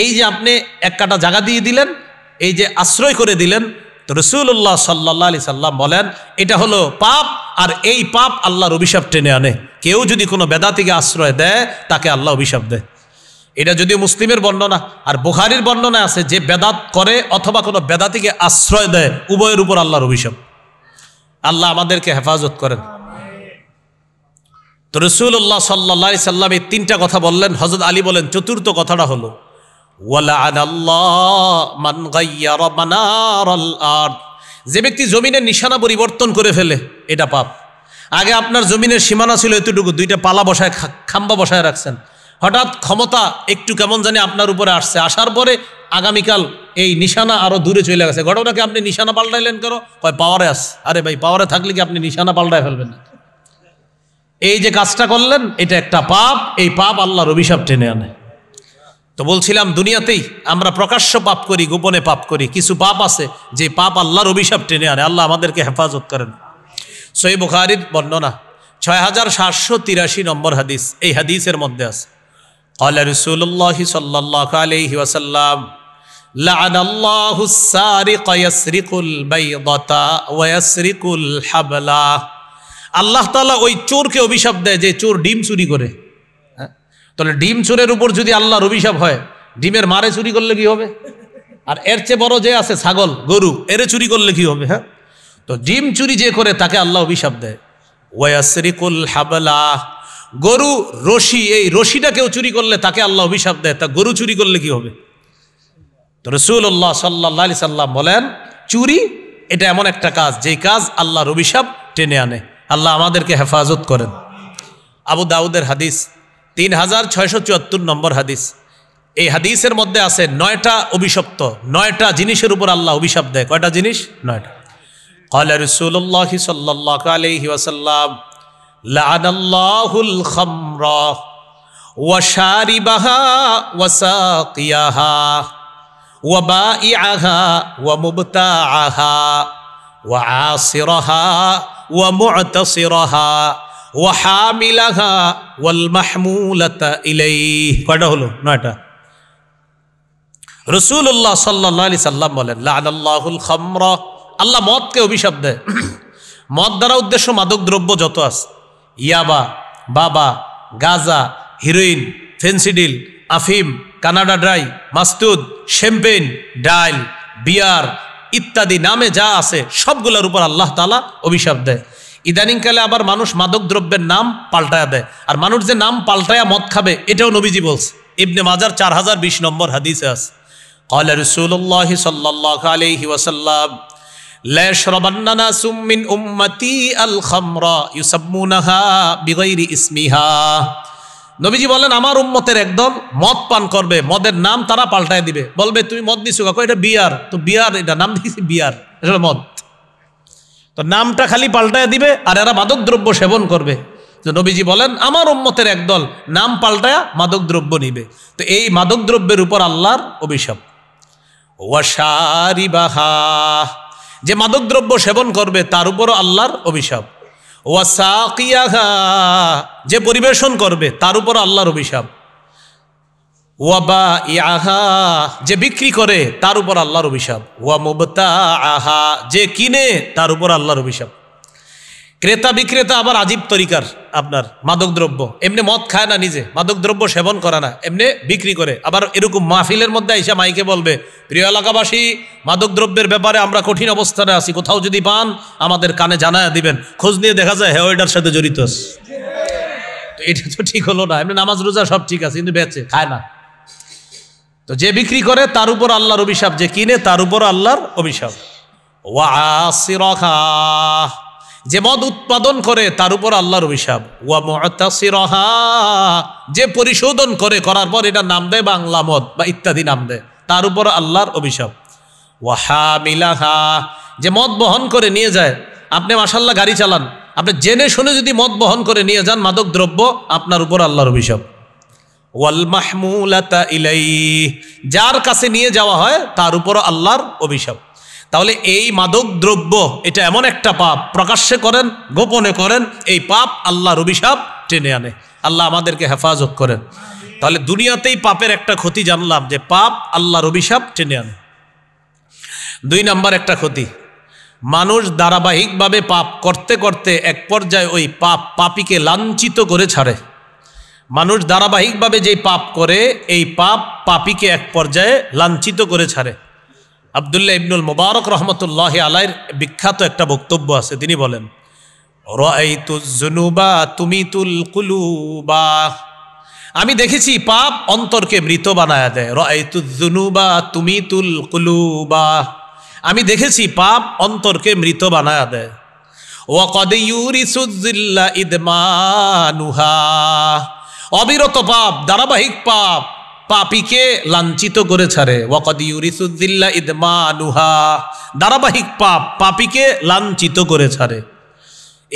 এই যে আপনি 1 কাঠা জায়গা দিয়ে দিলেন, এই যে আশ্রয় করে দিলেন, তো রাসূলুল্লাহ সাল্লাল্লাহু আলাইহি সাল্লাম বলেন এটা হলো পাপ, আর এই পাপ আল্লাহর অভিশাপ টেনে আনে। কেউ যদি কোনো বেদাতিকে আশ্রয় দেয় তাকে আল্লাহ অভিশাপ দেয়। এটা যদিও মুসলিমের বর্ণনা, আর বুখারীর বর্ণনা আছে যে বেদাত করে অথবা কোনো বেদাতিকে আশ্রয় দেয় উভয়ের উপর আল্লাহর অভিশাপ। আল্লাহ আমাদেরকে হেফাজত করেন। তো রাসূলুল্লাহ সাল্লাল্লাহু আলাইহি সাল্লাম এই 3টা কথা বললেন। হযরত আলী বলেন 4র্থ কথাটা হলো, ওয়ালাআনাল্লাহ মান গায়্যারা মানারাল আরদ। যে ব্যক্তি জমিনের নিশানা পরিবর্তন করে ফেলে এটা পাপ। আগে আপনার জমিনের সীমানা ছিল এতটুকু, 2টা পালা বসায় খাম্বা বসায় রাখছেন, হঠাৎ ক্ষমতা একটু কেমন জানি আপনার উপরে আসছে, আসার পরে আগামীকাল এই নিশানা আরো দূরে চলে গেছে। ঘটনাকে আপনি নিশানা পাল্টাইলেন কেন? কয় পাওয়ারে আস। আরে ভাই, পাওয়ারে থাকলে কি আপনি নিশানা পাল্টায় ফেলবেন না? এই যে কাজটা করলেন এটা একটা পাপ, এই পাপ আল্লাহর অভিশাপ টেনে আনে। তো বলছিলাম দুনিয়াতেই আমরা প্রকাশ্য পাপ করি, গোপনে পাপ করি। কিছু পাপ আছে যে পাপ আল্লাহর অভিশাপ টেনে আনে। আল্লাহ আমাদেরকে হেফাজত করেন। সহিহ বুখারীর বর্ণনা 6783 নম্বর হাদিস। এই হাদিসের মধ্যে আছে, ক্বালা রাসূলুল্লাহ সাল্লাল্লাহু আলাইহি ওয়াসাল্লাম, লাআনাল্লাহুস সারিকা ইয়াসরিকুল বাইদাতা ওয়া ইয়াসরিকুল হাবলা। আল্লাহ তাআলা ওই চোরকে অভিশাপ দেয় যে চোর ডিম চুরি করে। তাহলে ডিম চোরের উপর যদি আল্লাহর অভিশাপ হয়, ডিমের মারে চুরি করলে কি হবে? আর এর চেয়ে বড় যে আছে ছাগল, গরু, এরে চুরি করলে কি হবে? হ্যাঁ, তো ডিম চুরি যে করে তাকে আল্লাহ অভিশাপ দেয়। ওয়া ইয়াসরিকুল হাবলা, গরু রশি, এই রশিটা কেউ চুরি করলে তাকে আল্লাহ অভিশাপ দেয়। তা গরু চুরি করলে কি হবে? তো রাসূলুল্লাহ সাল্লাল্লাহু আলাইহি সাল্লাম বলেন চুরি এটা এমন একটা কাজ যেই কাজ আল্লাহর অভিশাপ টেনে আনে। আল্লাহ আমাদেরকে হেফাজত করেন। আবু দাউদের হাদিস 3674 নম্বর হাদিস। এই হাদিসের মধ্যে আছে 9টা অভিশপ্ত, 9টা জিনিসের উপর আল্লাহ অভিশাপ দেয়। কয়টা জিনিস? 9টা। قال رسول الله صلى الله عليه وسلم لعن الله الخمر وشاربها وساقيها وبائعها ومبتاعها وعاصرها ومعتصرها وحاملها والمحمولة إليه। কয়টা হলো? 9টা। রাসূলুল্লাহ সাল্লাল্লাহু আলাইহি সাল্লাম বলেন লাআনাল্লাহুল খামরা, আল্লাহ মদকে অভিশাপ দেয়। মদ দ্বারা উদ্দেশ্য মাদক দ্রব্য যত আছে, ইয়াবা, বাবা, গাঁজা, হিরোইন, ফেন্সিডিল, আফিম, কানাডা ড্রাই, মাস্তুদ, শ্যাম্পেন, ডাইল, বিয়ার ইত্যাদি নামে যা আছে সবগুলোর উপর আল্লাহ তাআলা অভিশাপ দেয়। ইদানিংকালে আবার মানুষ মাদক দ্রব্যের নাম পাল্টায়া দেয়, আর মানুষ যে নাম পাল্টায়া মদ খাবে এটাও নবীজি বলছে। ইবনে মাজার 4020 নম্বর হাদিসে আছে, قال رسول الله صلى الله عليه وسلم لا يشربن ناس من امتي الخمر يسمونها بغير اسمها। নবীজি বলেন আমার উম্মতের একদল মদ পান করবে, মদের নাম তারা পাল্টায় দিবে, বলবে তুমি মদ দিছো কাকু, এটা বিয়ার, তো বিয়ার, এটা নাম দিয়েছি বিয়ার, এটা মদ, তো নামটা খালি পাল্টায় দিবে আর এরা মাদক দ্রব্য সেবন করবে। তো নবীজি বলেন আমার উম্মতের একদল নাম পাল্টায়া মাদক দ্রব্য নিবে। তো এই মাদক দ্রব্যের উপর আল্লাহর অভিশাপ। ওয়াশারিবাহা, যে মাদক দ্রব্য সেবন করবে তার উপরও আল্লাহর অভিশাপ। ওয়াসাকিয়াহা, যে পরিবেশন করবে তার উপর আল্লাহর অভিশাপ। ওয়াবাইআহা, যে বিক্রি করে তার উপর আল্লাহর অভিশাপ। ওয়া মুবতাআহা, যে কিনে তার উপর আল্লাহর অভিশাপ। ক্রেতা বিক্রেতা আবার আজীব তরিকার, আপনার মাদক দ্রব্য এমনি মদ খায় না, নিজে মাদক দ্রব্য সেবন করে না, এমনি বিক্রি করে। আবার এরকম মাহফিলের মধ্যে আইসা মাইকে বলবে প্রিয় এলাকাবাসী, মাদক দ্রব্যের ব্যাপারে আমরা কঠিন অবস্থানে আছি, কোথাও যদি পান আমাদের কানে জানায়া দিবেন। খোঁজ নিয়ে দেখা যায় হ্যাঁ ওইটার সাথে জড়িত আছে। তো এটা তো ঠিক হলো না, এমনি নামাজ রোজা সব ঠিক আছে কিন্তু বেচে খায় না। তো যে বিক্রি করে তার উপর আল্লাহর অভিশাপ, যে কিনে তার উপর আল্লাহর অভিশাপ। ওয়াসিরহা, যে মদ উৎপাদন করে তার উপর আল্লাহর অভিশাপ। ওয়া মুতাসিরহা, যে পরিশোধন করে, করার পর এটা নাম দেয় বাংলা মদ বা ইত্যাদি নাম দেয়, তার উপর আল্লাহর অভিশাপ। ওয়া হামিলাহা, যে মদ বহন করে নিয়ে যায়। আপনি মাশাআল্লাহ গাড়ি চালান, আপনি জেনে শুনে যদি মদ বহন করে নিয়ে যান মাদক দ্রব্য, আপনার উপর আল্লাহর অভিশাপ। ওয়াল মাহমুলাতা ইলাইহি, যার কাছে নিয়ে যাওয়া হয় তার উপর আল্লাহর অভিশাপ। তাহলে এই মাদক দ্রব্য এটা এমন একটা পাপ, প্রকাশ্যে করেন গোপনে করেন, এই পাপ আল্লাহর অভিশাপ টেনে আনে। আল্লাহ আমাদেরকে হেফাজত করেন। তাহলে দুনিয়াতেই পাপের একটা ক্ষতি জানলাম, যে পাপ আল্লাহর অভিশাপ টেনে আনে। 2 নাম্বার একটা ক্ষতি, মানুষ ধারাবাহিকভাবে পাপ করতে করতে এক পর্যায়ে ওই পাপীকে লাঞ্ছিত করে ছাড়ে। মানুষ ধারাবাহিকভাবে যেই পাপ করে, এই পাপ পাপীকে এক পর্যায়ে লাঞ্ছিত করে ছাড়ে। আব্দুল্লাহ ইবনুল মুবারক রহমতুল্লাহি আলাইহির বিখ্যাত একটা বক্তব্য আছে, তিনি বলেন রাআইতুজ যুনুবা তুমিতুল কুলুবা, আমি দেখেছি পাপ অন্তরকে মৃত বানায়া দেয়। রাআইতুজ যুনুবা তুমিতুল কুলুবা, আমি দেখেছি পাপ অন্তরকে মৃত বানায়া দেয়। ওয়া ক্বাদ ইউরিসুয যিল্লা ইদমানুহা, অবিরত পাপ, ধারাবাহিক পাপ পাপীকে লাঞ্ছিত করে ছাড়ে। ওয়াকাদ ইউরিসুয যিল্লা ইদমানুহা, ধারাবাহিক পাপ পাপীকে লাঞ্ছিত করে ছাড়ে।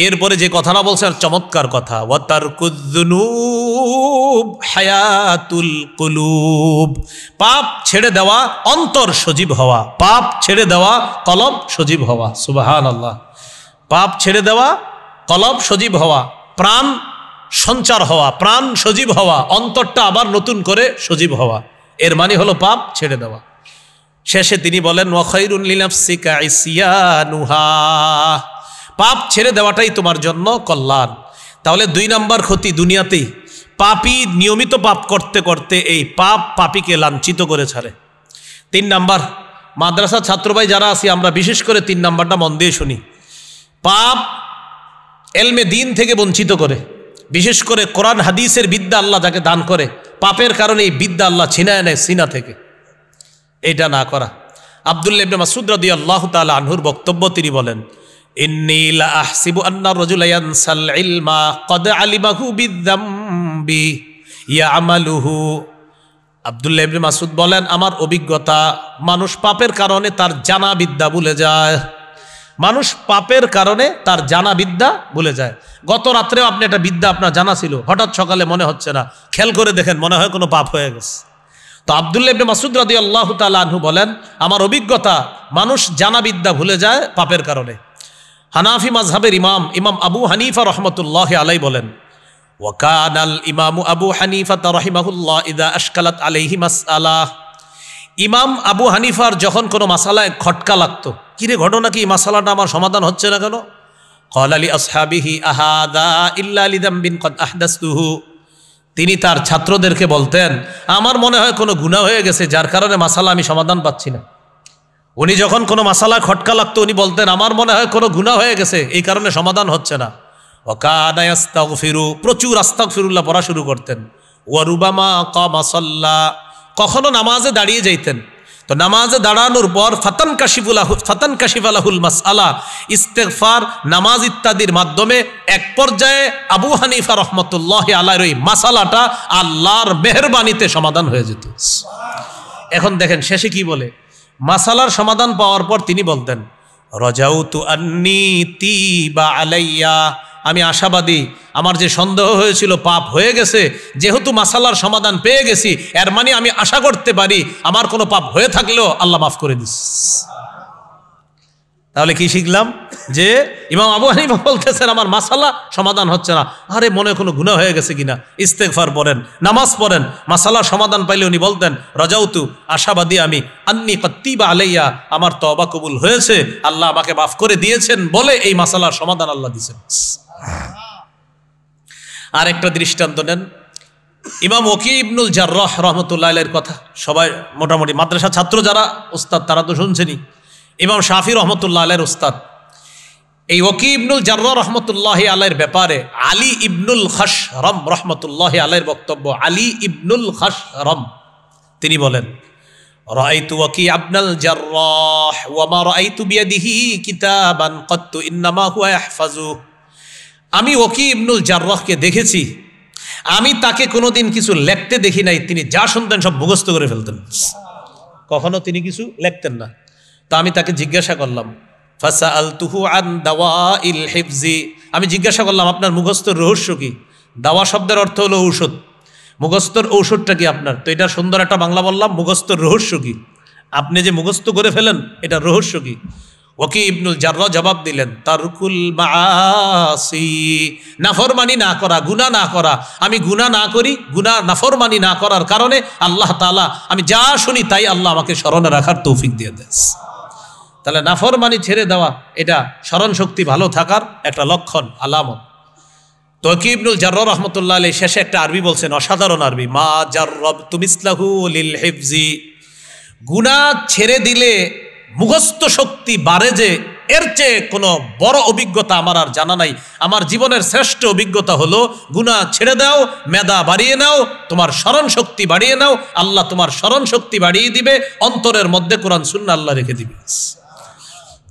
এরপরে যে কথাটা বলছেন চমৎকার কথা, ওয়া তারকুয যুনুব হায়াতুল কুলুব, পাপ ছেড়ে দেওয়া অন্তর সজীব হওয়া, পাপ ছেড়ে দেওয়া কলব সজীব হওয়া। সুবহানাল্লাহ, পাপ ছেড়ে দেওয়া কলব সজীব হওয়া, প্রাণ সঞ্চার হওয়া, প্রাণ সজীব হওয়া, অন্তরটা আবার নতুন করে সজীব হওয়া, এর মানে হলো পাপ ছেড়ে দেওয়া। শেষে তিনি বলেন ওয়া খায়রুন লিনাফসিকা ইসয়ানুহা, পাপ ছেড়ে দেওয়াটাই তোমার জন্য কল্যাণ। তাহলে 2 নাম্বার ক্ষতি দুনিয়াতেই, পাপী নিয়মিত পাপ করতে করতে এই পাপ পাপীকে লাঞ্ছিত করে ছাড়ে। 3 নাম্বার, মাদ্রাসা ছাত্রভাই যারা আছি আমরা বিশেষ করে 3 নাম্বারটা মন দিয়ে শুনি, পাপ এলমে দ্বীন থেকে বঞ্চিত করে। বিশেষ করে কোরআন হাদিসের বিদ্যা আল্লাহ যাকে দান করে, পাপের কারণে এই বিদ্যা আল্লাহ ছিনায় নেয় সিনা থেকে, এটা না করা। আব্দুল্লাহ ইবনে মাসউদ রাদিয়াল্লাহু তাআলা আনহুর বক্তব্য, তিনি বলেন ইন্নী লা আহসিবু আন্না রাজুলা ইয়ানসাল ইলমা ক্বাদ আলিমাহু বিযামবি ইয়ামালুহু আব্দুল্লাহ ইবনে মাসউদ বলেন, আমার অভিজ্ঞতা, মানুষ পাপের কারণে তার জানা বিদ্যা ভুলে যায়। মানুষ পাপের কারণে তার জানা বিদ্যা ভুলে যায়। গত রাত্রেও আপনি একটা বিদ্যা আপনার জানা ছিল, হঠাৎ সকালে মনে হচ্ছে না, খেয়াল করে দেখেন মনে হয় কোনো পাপ হয়ে গেছে। তো আব্দুল্লাহ ইবনে মাসউদ রাদিয়াল্লাহু তাআলা আনহু বলেন, আমার অভিজ্ঞতা, মানুষ জানা বিদ্যা ভুলে যায় পাপের কারণে। হানাফি মাযহাবের ইমাম আবু হানিফা রাহমাতুল্লাহি আলাইহি বলেন, ওয়াকানাল ইমামু আবু হানিফা রাহিমাহুল্লাহ ইযা আশকালাত আলাইহি মাসআলা, ইমাম আবু হানিফার যখন কোনো মাসালায় খটকা লাগতো, কিরে ঘটনা কি, মাসালাটা আমার সমাধান হচ্ছে না কেন, ক্বালা লি আসহাবিহি আহাদা ইল্লা লিযামবিন ক্বাদ আহদাসতুহু, তিনি তার ছাত্রদেরকে বলতেন, আমার মনে হয় কোনো গুনাহ হয়ে গেছে যার কারণে মাসালা আমি সমাধান পাচ্ছি না। উনি যখন কোনো মাসালায় খটকা লাগতো উনি বলতেন, আমার মনে হয় কোনো গুনাহ হয়ে গেছে এই কারণে সমাধান হচ্ছে না। ওয়াকানা ইস্তাগফিরু, প্রচুর আস্তাগফিরুল্লাহ পড়া শুরু করতেন। ওয়া রুবামা কামা সাল্লা, কখনো নামাজে দাঁড়িয়ে যাইতেন, তো নামাজে দাঁড়ানোর পর ফাতান কাশিফালাহুল মাসআলা, ইস্তেগফার, নামাজ ইত্যাদির মাধ্যমে এক পর্যায়ে আবু হানিফা রাহমাতুল্লাহি আলাইহির ওই মাসালাটা আল্লাহর মেহেরবানিতে সমাধান হয়ে যেত। এখন দেখেন শেষে কি বলে, মাসালার সমাধান পাওয়ার পর তিনি বলতেন, রাজাউতু আন্নী তিবা আলাইয়া, আমি আশাবাদী, আমার যে সন্দেহ হয়েছিল পাপ হয়ে গেছে, যেহেতু মাসালার সমাধান পেয়ে গেছি, এর মানে আমি আশা করতে পারি আমার কোনো পাপ হয়ে থাকলেও আল্লাহ মাফ করে দিস। তাহলে কি শিখলাম, যে ইমাম আবু হানিফা বলতেছেন আমার মাসালা সমাধান হচ্ছে না, আরে মনে কোনো গুনাহ হয়ে গেছে কিনা, ইস্তেগফার পড়েন, নামাজ পড়েন, মাসালার সমাধান পাইলে উনি বলতেন, রাজাউতু, আশাবাদী আমি, আন্নী কাত্তিবা আলাইয়া, আমার তওবা কবুল হয়েছে, আল্লাহ আমাকে মাফ করে দিয়েছেন বলে এই মাসালার সমাধান আল্লাহ দিয়েছেন। আর একটা দৃষ্টান্ত নেন, ইমাম ওয়াকি ইবনুল জাররাহ রাহমাতুল্লাহি আলাইহির কথা সবাই মোটামুটি মাদ্রাসা ছাত্র যারা উস্তাদ তারা তো শুনছেনই, ইমাম শাফি রহমতুল্লাহ আলাইহির উস্তাদ। এই ওয়াকি ইবনুল জাররাহ রাহমাতুল্লাহি আলাইহির ব্যাপারে আলী ইবনুল খাশরম রাহমাতুল্লাহি আলাইহির বক্তব্য, আলী ইবনুল খাশরম তিনি বলেন, রাআইতু ওয়াকি ইবনুল জাররাহ ওয়া মা রাআইতু বিয়াদিহি কিতাবান কাত্তু ইন্নামা হুয়া ইয়াহফাজু, আমি ওয়াকি ইবনুল জাররাহকে দেখেছি, আমি তাকে কোনোদিন কিছু লিখতে দেখি নাই, তিনি যা শুনতেন সব মুখস্থ করে ফেলতেন, কখনো তিনি কিছু লিখতেন না। তো আমি তাকে জিজ্ঞাসা করলাম, ফাসাআলতুহু আন দাওয়াইল হিফজি, আমি জিজ্ঞাসা করলাম আপনার মুখস্থর রহস্য কি, দাওয়া শব্দের অর্থ হলো ঔষধ, মুখস্থর ঔষধটা কি আপনার, তো এটা সুন্দর একটা বাংলা বললাম, মুখস্থর রহস্য কি, আপনি যে মুখস্থ করে ফেলেন এটা রহস্য কি। ওয়াকি ইবনুল জাররাহ জবাব দিলেন, তারকুল মাআসি, নাফরমানি না করা, গুনাহ না করা, আমি গুনাহ না করি, গুনাহ নাফরমানি না করার কারণে আল্লাহ তাআলা আমি যা শুনি তাই আল্লাহ আমাকে স্মরণে রাখার তৌফিক দিয়ে দেন। তাহলে নাফরমানি ছেড়ে দেওয়া এটা স্মরণ শক্তি ভালো থাকার একটা লক্ষণ, আলামত। তো ওয়াকি ইবনুল জাররাহ রাহমাতুল্লাহি আলাইহি শেষে একটা আরবি বলছেন, অসাধারণ আরবি, মা জাররাবতু মিসলাহু লিল হিফজি, গুনাহ ছেড়ে দিলে মুখস্থ শক্তি বাড়ে যে, এর চেয়ে কোনো বড় অভিজ্ঞতা আমার আর জানা নাই। আমার জীবনের শ্রেষ্ঠ অভিজ্ঞতা হলো গুনাহ ছেড়ে দাও, মেধা বাড়িয়ে নাও, তোমার স্মরণ শক্তি বাড়িয়ে নাও, আল্লাহ তোমার স্মরণ শক্তি বাড়িয়ে দিবে, অন্তরের মধ্যে কোরআন সুন্নাহ আল্লাহ রেখে দিবে।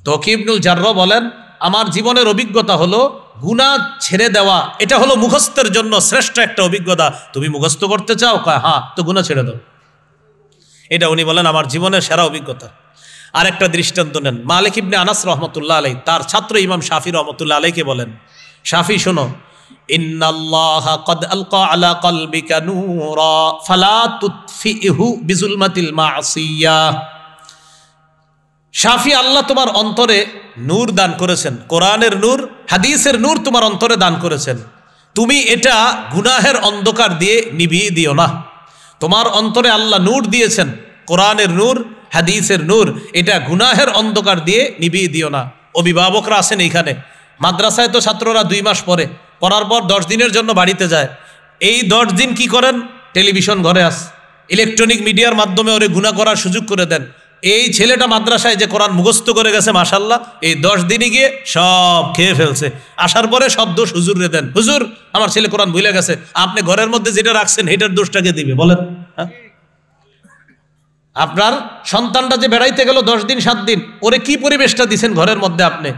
তো ওয়াকি ইবনুল জাররাহ বলেন, আমার জীবনের অভিজ্ঞতা হলো গুনাহ ছেড়ে দেওয়া, এটা হলো মুখস্থের জন্য শ্রেষ্ঠ একটা অভিজ্ঞতা। তুমি মুখস্থ করতে চাও, হ্যাঁ, তো গুনাহ ছেড়ে দাও, এটা উনি বলেন আমার জীবনের সেরা অভিজ্ঞতা। আরেকটা দৃষ্টান্ত নেন, মালিক ইবনে আনাস রাহমাতুল্লাহি আলাইহি তার ছাত্র ইমাম শাফি রাহমাতুল্লাহি আলাইহিকে বলেন, শাফি শোনো, ইন্নাল্লাহা ক্বাদ আলকা আলা কলবিকা নূরা ফালা তুতফিহু বিজুলমাতিল মাসিয়াহ, শাফি আল্লাহ তোমার অন্তরে নূর দান করেছেন, কোরআনের নূর, হাদিসের নূর তোমার অন্তরে দান করেছেন, তুমি এটা গুনাহের অন্ধকার দিয়ে নিভিয়ে দিও না। তোমার অন্তরে আল্লাহ নূর দিয়েছেন, কোরআনের নূর, হাদিসের নূর, এটা গুনাহের অন্ধকার দিয়ে নিভিয়ে দিও না। অভিভাবকরা আছেন এইখানে, মাদ্রাসায় তো ছাত্ররা 2 মাস পড়ার পর 10 দিনের জন্য বাড়িতে যায়, এই 10 দিন কি করেন, টেলিভিশন ঘরে আস, ইলেকট্রনিক মিডিয়ার মাধ্যমে ওরে গুনাহ করার সুযোগ করে দেন। এই ছেলেটা মাদ্রাসায় যে কোরআন মুখস্থ করে গেছে মাশাআল্লাহ, এই 10 দিনই গিয়ে সব খেয়ে ফেলছে, আসার পরে সব দোষ হুজুরে দেন, হুজুর আমার ছেলে কোরআন ভুলে গেছে, আপনি ঘরের মধ্যে যেটা রাখছেন এটার দোষটাকে দিবে বলেন। হ্যাঁ, আপনার সন্তানটা যে বেড়াইতে গেল 10 দিন 7 দিন, ওরে কি পরিবেশটা দিছেন ঘরের মধ্যে আপনি,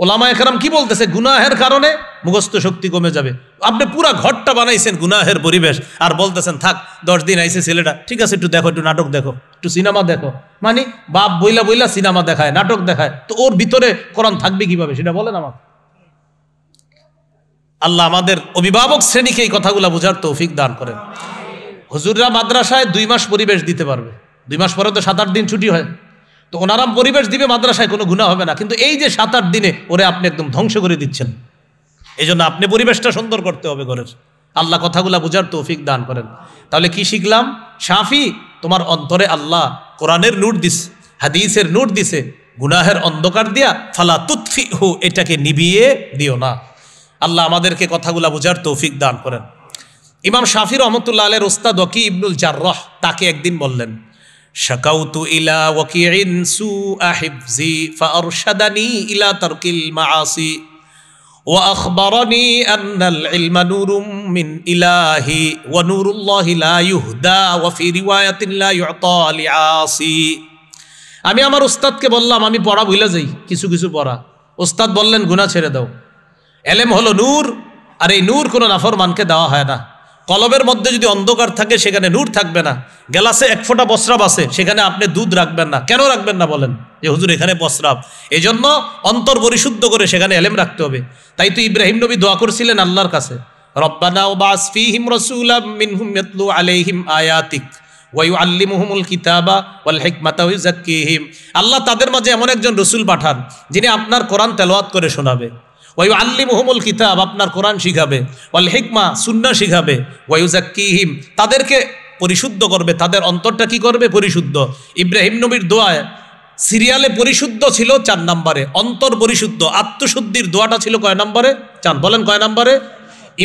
ওলামায়ে কেরাম কি বলতেছে, গুনাহের কারণে মুখস্থ শক্তি কমে যাবে। আপনি পুরা ঘরটা বানাইছেন গুনাহের পরিবেশ, আর বলতেছেন থাক 10 দিন আইছে ছেলেটা, ঠিক আছে একটু দেখো, একটু নাটক দেখো, একটু সিনেমা দেখো। মানে বাপ বইলা বইলা সিনেমা দেখায়, নাটক দেখায়, তো ওর ভিতরে কোরআন থাকবে কিভাবে সেটা বলেন আমাকে। আল্লাহ আমাদের অভিভাবক শ্রেণীকে এই কথাগুলো বোঝার তৌফিক দান করেন। হুজুররা মাদ্রাসায় 2 মাস পরিবেশ দিতে পারবে, 2 মাস পরে তো 7-8 দিন ছুটি হয়, তো ওনারা পরিবেশ দিবে মাদ্রাসায়, কোনো গুনাহ হবে না। কিন্তু এই যে 7-8 দিনে ওরে আপনি একদম ধ্বংস করে দিচ্ছেন, এই জন্য আপনি পরিবেশটা সুন্দর করতে হবে ঘরের। আল্লাহ কথাগুলা বোঝার তৌফিক দান করেন। তাহলে কি শিখলাম? শাফি, তোমার অন্তরে আল্লাহ কোরআনের নূর দিস, হাদিসের নূর দিছে, গুনাহের অন্ধকার দিয়া ফালা তুতফিহু, এটাকে নিভিয়ে দিও না। আল্লাহ আমাদেরকে কথাগুলা বোঝার তৌফিক দান করেন। ইমাম শাফি রহমতুল্লাহ আলাইহির ওস্তাদ ওয়াকি ইবনুল জাররাহ তাকে একদিন বললেন, শাকাউতু ইলা ওয়াকিইন সুআ হিফজি ফাআরশাদানি ইলা তারকিল মাআসি ওয়া আখবারানি আন্নাল ইলমা নূরুম মিন ইলাহি ওয়া নূরুল্লাহি লা ইউহদা ওয়া ফি রিওয়ায়াতিন লা ইউতা লিআসি। আমি আমার ওস্তাদকে বললাম, আমি পড়া ভুলে যাই কিছু কিছু পড়া। ওস্তাদ বললেন গুনাহ ছেড়ে দাও, এলেম হলো নূর, আর এই নূর কোনো নাফরমানকে দেওয়া হয় না। কলবের মধ্যে যদি অন্ধকার থাকে সেখানে নূর থাকবে না। গ্লাসে 1 ফোঁটা বসরাব আছে, সেখানে আপনি দুধ রাখবেন না। কেন রাখবেন না বলেন? যে হুজুর এখানে বসরাব, এই জন্য অন্তর পরিশুদ্ধ করে সেখানে এলেম রাখতে হবে। তাই তো ইব্রাহিম নবী দোয়া করছিলেন আল্লাহর কাছে, রব্বানা ওয়াবাস ফীহিম রাসূলাম মিনহুম ইয়াতলু আলাইহিম আয়াতিক ওয়া ইউআল্লিমুহুমুল কিতাবা ওয়াল হিকমাতা ওয়া ইউযাক্কিহিম। আল্লাহ তাদের মাঝে এমন একজন রসুল পাঠান যিনি আপনার কোরআন তেলাওয়াত করে শোনাবে, ওয়া ইউআল্লিমুহুমুল কিতাব, আপনার কোরআন শিখাবে, ওয়াল হিকমা, সুন্নাহ শিখাবে, ওয়া ইউযাক্কিহিম, তাদেরকে পরিশুদ্ধ করবে, তাদের অন্তরটা কি করবে? পরিশুদ্ধ। ইব্রাহিম নবীর দোয়ায় সিরিয়ালে পরিশুদ্ধ ছিল 4 নম্বরে, অন্তর পরিশুদ্ধ, আত্মশুদ্ধির দোয়াটা ছিল কয় নম্বরে? 4। বলেন কয় নম্বরে?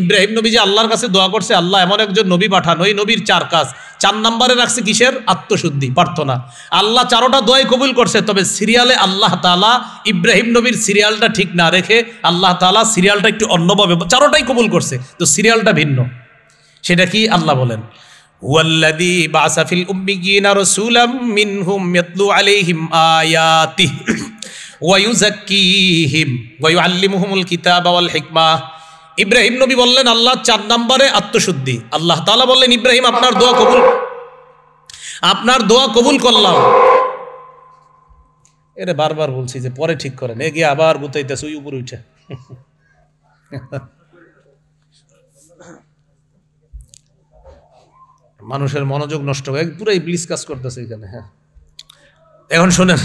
ইব্রাহিম নবী যে আল্লাহর কাছে দোয়া করছে, আল্লাহ এমন একজন নবী পাঠান, ওই নবীর 4 কাজ, 4 নম্বরে রাখছে কিসের? আত্মশুদ্ধি, প্রার্থনা। আল্লাহ 4টা দোয়াই কবুল করছে, তবে সিরিয়ালে আল্লাহ তাআলা ইব্রাহিম নবীর সিরিয়ালটা ঠিক না রেখে আল্লাহ তাআলা সিরিয়ালটা একটু অন্যভাবে, 4টাই কবুল করছে, তো সিরিয়ালটা ভিন্ন। সেটা কি? আল্লাহ বলেন, হুয়াল্লাযী বা'সা ফিল উম্মিয়িনা রাসূলাম মিনহুম ইয়াতলু আলাইহিম আয়াতিহি ওয়া ইউযাক্কিহিম ওয়া ইউআল্লিমুহুমুল কিতাবা ওয়াল হিকমা। ইব্রাহিম নবী বললেন আল্লাহ 4 নম্বরে আত্মশুদ্ধি। আল্লাহ তাআলা বললেন, ইব্রাহিম আপনার দোয়া কবুল করলাম। এরে বারবার বলছি যে পরে ঠিক করেন, এ গিয়ে আবার গুতাইতেছে ওই উপরে উঠে। মানুষের মনোযোগ নষ্ট হয়ে পুরো ইবলিস কাজ করতেছে এখানে। হ্যাঁ, এখন শোনেন,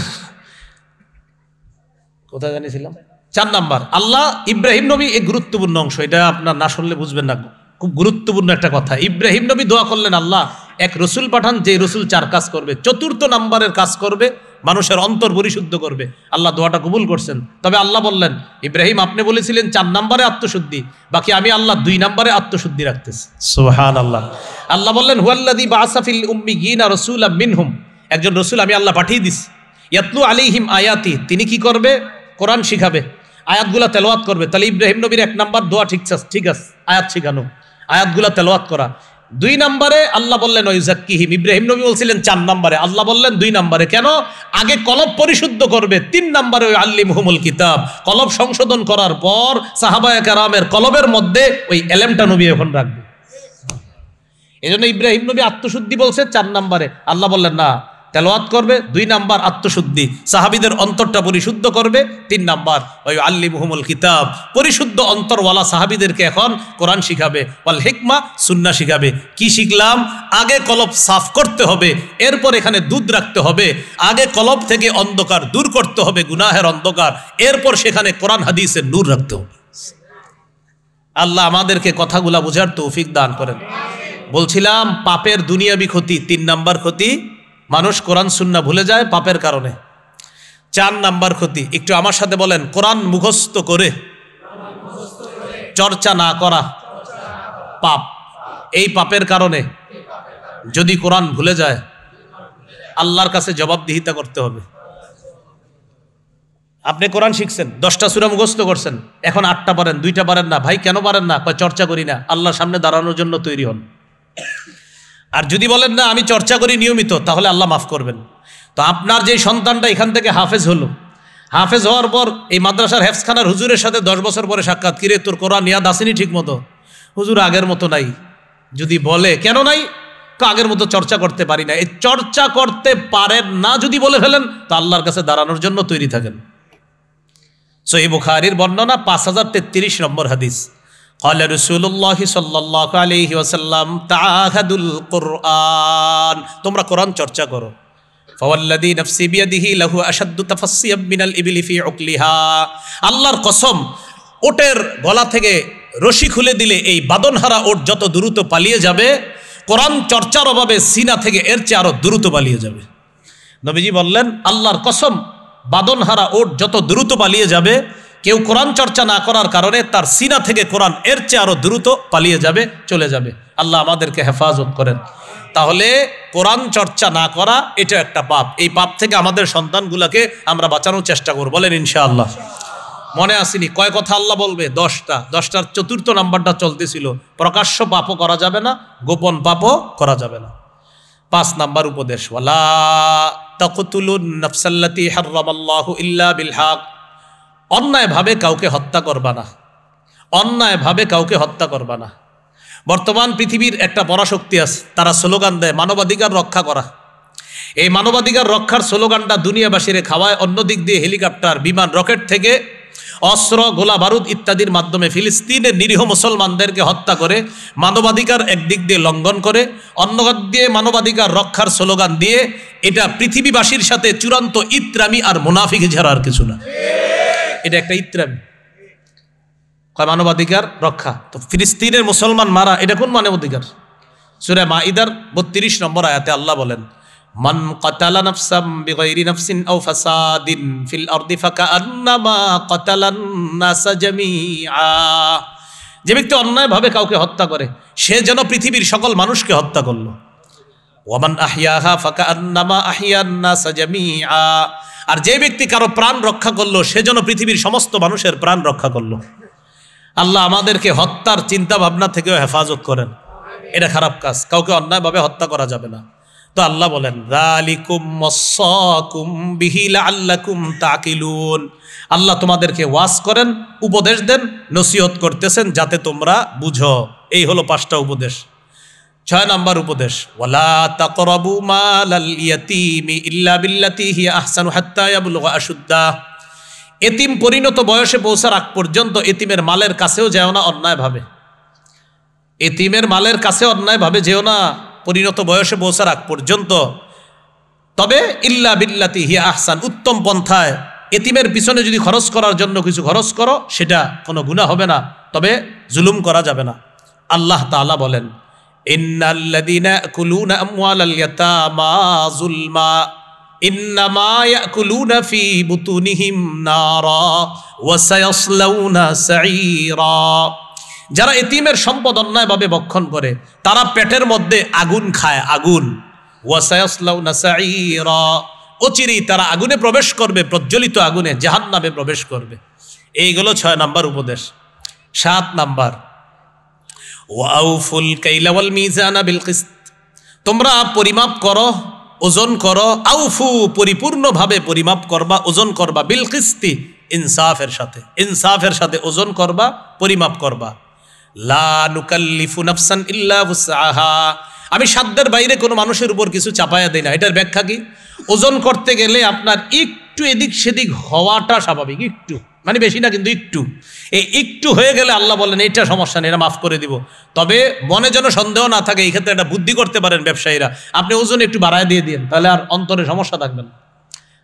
কোথায় জানিয়েছিলাম? 4 নাম্বার, আল্লাহ ইব্রাহিম নবী, এই গুরুত্বপূর্ণ অংশ, এটা আপনার না শুনলে বুঝবেন না, খুব গুরুত্বপূর্ণ একটা কথা। ইব্রাহিম নবী দোয়া করলেন আল্লাহ এক রসুল পাঠান, যে রসুল 4 কাজ করবে, 4র্থ নাম্বারের কাজ করবে, মানুষের অন্তর পরিশুদ্ধ করবে। আল্লাহ দোয়াটা কবুল করছেন। তবে আল্লাহ বললেন, ইব্রাহিম আপনি বলেছিলেন 4 নম্বরে আত্মশুদ্ধি, বাকি আমি আল্লাহ 2 নম্বরে আত্মশুদ্ধি রাখতেছি। সুবহানাল্লাহ। আল্লাহ বললেন, হুয়াল্লাযী বা'সা ফিল উম্মিয়িনা রাসূলাম মিনহুম, একজন রসুল আমি আল্লাহ পাঠিয়ে দিস, ইয়াতলু আলাইহিম আয়াতি, তিনি কি করবে? কোরআন শিখাবে, আয়াতগুলা তেলাওয়াত করবে। তাহলে ইব্রাহিম নবীর 1 নাম্বার দোয়া ঠিক আছে, আয়াত শিখানো, আয়াতগুলা তেলাওয়াত করা। 2 নম্বরে আল্লাহ বললেন ওয়াইযাক্কিহিম, ইব্রাহিম নবী বলছিলেন 4 নম্বরে, আল্লাহ বললেন 2 নম্বরে। কেন? আগে কলব পরিশুদ্ধ করবে, 3 নম্বরে আল্লিমহুমুল কিতাব, কলব সংশোধন করার পর সাহাবায়ে কেরামের কলবের মধ্যে ওই এলেমটা নবী এখন রাখবে। এজন্য ইব্রাহিম নবী আত্মশুদ্ধি বলছে 4 নম্বরে, আল্লাহ বললেন না, তেলাওয়াত করবে 2 নাম্বার আত্মশুদ্ধি, সাহাবীদের অন্তরটা পরিশুদ্ধ করবে 3 নাম্বার ওই আল্লিমহুমুল কিতাব, পরিশুদ্ধ অন্তরওয়ালা সাহাবীদেরকে এখন কোরআন শিখাবে, ওয়াল হিকমা, সুন্নাহ শিখাবে। কি শিখলাম? আগে কলব সাফ করতে হবে, এরপর এখানে দুধ রাখতে হবে। আগে কলব থেকে অন্ধকার দূর করতে হবে, গুনাহের অন্ধকার, এরপর সেখানে কোরআন হাদিসের নূর রাখতে হবে। আল্লাহ আমাদেরকে কথাগুলা বোঝার তৌফিক দান করেন। বলছিলাম পাপের দুনিয়াবি ক্ষতি, 3 নাম্বার ক্ষতি, মানুষ কোরআন সুন্নাহ ভুলে যায় পাপের কারণে। 4 নাম্বার ক্ষতি, একটু আমার সাথে বলেন, কোরআন মুখস্থ করে চর্চা না করা পাপ। এই পাপের কারণে যদি কোরআন ভুলে যায় আল্লাহর কাছে জবাবদিহিতা করতে হবে। আপনি কোরআন শিখছেন, 10টা সূরা মুখস্থ করছেন, এখন 8টা পারেন, 2টা পারেন না। ভাই কেন পারেন না? চর্চা করি না। আল্লাহর সামনে দাঁড়ানোর জন্য তৈরি হন। আর যদি বলেন না আমি চর্চা করি নিয়মিত, তাহলে আল্লাহ মাফ করবেন। তো আপনার যে সন্তানটা এখান থেকে হাফেজ হলো, হাফেজ হওয়ার পর এই মাদ্রাসার হেফজখানার হুজুরের সাথে 10 বছর পরে সাক্ষাৎ, কিরে তোর কোরআন ইয়াদ আসেনি ঠিক মতো? হুজুর আগের মতো নাই। যদি বলে কেন নাই, আগের মতো চর্চা করতে পারি না। এই চর্চা করতে পারেন না যদি বলে ফেলেন তো আল্লাহর কাছে দাঁড়ানোর জন্য তৈরি থাকেন। সহিহ বুখারীর বর্ণনা 5033 নম্বর হাদিস। قال رسول الله صلى الله عليه وسلم تعاهدوا القرآن, তোমরা কোরআন চর্চা করো। فوالذي نفسي بيده له أشد تفصيا من الإبل في عقلها, আল্লাহর কসম, ওটের গলা থেকে রশি খুলে দিলে এই বাদনহারা ওট যত দ্রুত পালিয়ে যাবে, কোরআন চর্চার অভাবে সিনা থেকে এর চেয়ে আরো দ্রুত পালিয়ে যাবে। নবীজি বললেন আল্লাহর কসম, বাদনহারা ওট যত দ্রুত পালিয়ে যাবে, কেউ কোরআন চর্চা না করার কারণে তার সিনা থেকে কোরআন এর চেয়ে আরো দ্রুত পালিয়ে যাবে, চলে যাবে। আল্লাহ আমাদেরকে হেফাজত করেন। তাহলে কোরআন চর্চা না করা এটা একটা পাপ। এই পাপ থেকে আমাদের সন্তানগুলোকে আমরা বাঁচানোর চেষ্টা করব, বলেন ইনশাআল্লাহ। মনে আসেনি কয় কথা আল্লাহ বলবে? 10টার 4র্থ নাম্বারটা চলতেছিল, প্রকাশ্য পাপও করা যাবে না, গোপন পাপও করা যাবে না। 5 নাম্বার উপদেশ, ওয়ালা তাকতুলুন নাফসাল্লাতী হারামাল্লাহু ইল্লা বিল হক, অন্যায়ভাবে কাউকে হত্যা করবা না, অন্যায়ভাবে কাউকে হত্যা করবা না। বর্তমান পৃথিবীর একটা পরাশক্তি আছে, তারা স্লোগান দেয় মানবাধিকার রক্ষা করা। এই মানবাধিকার রক্ষার স্লোগানটা দুনিয়াবাসীরে খাওয়ায়, অন্যদিক দিয়ে হেলিকপ্টার, বিমান, রকেট থেকে অস্ত্র, গোলা বারুদ ইত্যাদির মাধ্যমে ফিলিস্তিনের নিরীহ মুসলমানদেরকে হত্যা করে মানবাধিকার একদিক দিয়ে লঙ্ঘন করে, অন্য দিক দিয়ে মানবাধিকার রক্ষার স্লোগান দিয়ে, এটা পৃথিবীবাসীর সাথে চূড়ান্ত ইত্রামি আর মুনাফিকি ছাড়া আর কিছু না। এটা একটা ইত্রামি, মানবাধিকার রক্ষা। তো ফিলিস্তিনের মুসলমান মারা, এটা কোন মানবাধিকার? সূরা মাইদার 32 নম্বর আয়াতে আল্লাহ বলেন, মান কাতালা নাফসাম বিগাইরি নাফসিন আও ফাসাদিন ফিল আরদি ফাকান্নামা কাতালান নাস জামিআ, যে ব্যক্তি অন্যায়ভাবে কাউকে হত্যা করে সে যেন পৃথিবীর সকল মানুষকে হত্যা করলো। ওয়ামান আহইয়াহা ফাকান্নামা আহইয়ান নাস জামিআ, আর যে ব্যক্তি কারো প্রাণ রক্ষা করলো সে যেন পৃথিবীর সমস্ত মানুষের প্রাণ রক্ষা করলো। আল্লাহ আমাদেরকে হত্যার চিন্তা ভাবনা থেকেও হেফাজত করেন। এটা খারাপ কাজ, কাউকে অন্যায়ভাবে হত্যা করা যাবে না। তো আল্লাহ বলেন, যালিকুম ওয়াসাকুম বিহি লাআল্লাকুম তাকিলুন, আল্লাহ তোমাদেরকে ওয়াজ করেন, উপদেশ দেন, নসিহত করতেছেন যাতে তোমরা বুঝো। এই হলো 5টা উপদেশ। 6 নাম্বার উপদেশ, ওয়ালা তাকরাবু মালাল ইয়াতীমি ইল্লা বিল্লাতী হিয়া আহসানু হাত্তা ইয়াবলুগা আশুদ্দাহ, এতিম পরিণত বয়সে পৌঁছার আগ পর্যন্ত এতিমের মালের কাছেও যেও না অন্যায়ভাবে, এতিমের মালের কাছে অন্যায়ভাবে যেও না পরিণত বয়সে পৌঁছার আগ পর্যন্ত। তবে ইল্লা বিল্লাতী হিয়া আহসান, উত্তম পন্থায় এতিমের পিছনে যদি খরচ করার জন্য কিছু খরচ করো সেটা কোনো গুনাহ হবে না, তবে জুলুম করা যাবে না। আল্লাহ তাআলা বলেন, ইন্নাল্লাযীনা ইয়াকুলুনা আমওয়ালাল ইয়াতামা যুলমা ইন্নামা ইয়াকুলুনা ফি বুতুনিহিম নারা ওয়া সায়াসলাউনা সাঈরা, যারা এতিমের সম্পদ অন্যায়ভাবে ভক্ষণ করে তারা পেটের মধ্যে আগুন খায়, আগুন। ওয়া সায়াসলাউনা সাঈরা, অচিরেই তারা আগুনে প্রবেশ করবে, প্রজ্বলিত আগুনে, জাহান্নামে প্রবেশ করবে। এইগুলো 6 নাম্বার উপদেশ। 7 নাম্বার, ওয়াউফুল কাইলা ওয়াল মিজানা বিল কিসত, তোমরা পরিমাপ করো, ওজন করো। আউফু, পরিপূর্ণভাবে পরিমাপ করবা, ওজন করবা। বিল কিসতি, ইনসাফের সাথে, ইনসাফের সাথে ওজন করবা, পরিমাপ করবা। লা নুকাল্লিফু নাফসান ইল্লা উসআহা, আমি সাধ্যের বাইরে কোনো মানুষের উপর কিছু চাপায়া দেই না। এটার ব্যাখ্যা কি? ওজন করতে গেলে আপনার একটু এদিক সেদিক হওয়াটা স্বাভাবিক, একটু, মানে বেশি না কিন্তু একটু। এই একটু হয়ে গেলে আল্লাহ বলেন এটা সমস্যা নেই, এটা মাফ করে দিব। তবে মনে যেন সন্দেহ না থাকে, এই ক্ষেত্রে একটা বুদ্ধি করতে পারেন ব্যবসায়ীরা, আপনি ওজন একটু বাড়ায় দিয়ে দিন, তাহলে আর অন্তরে সমস্যা থাকবে না।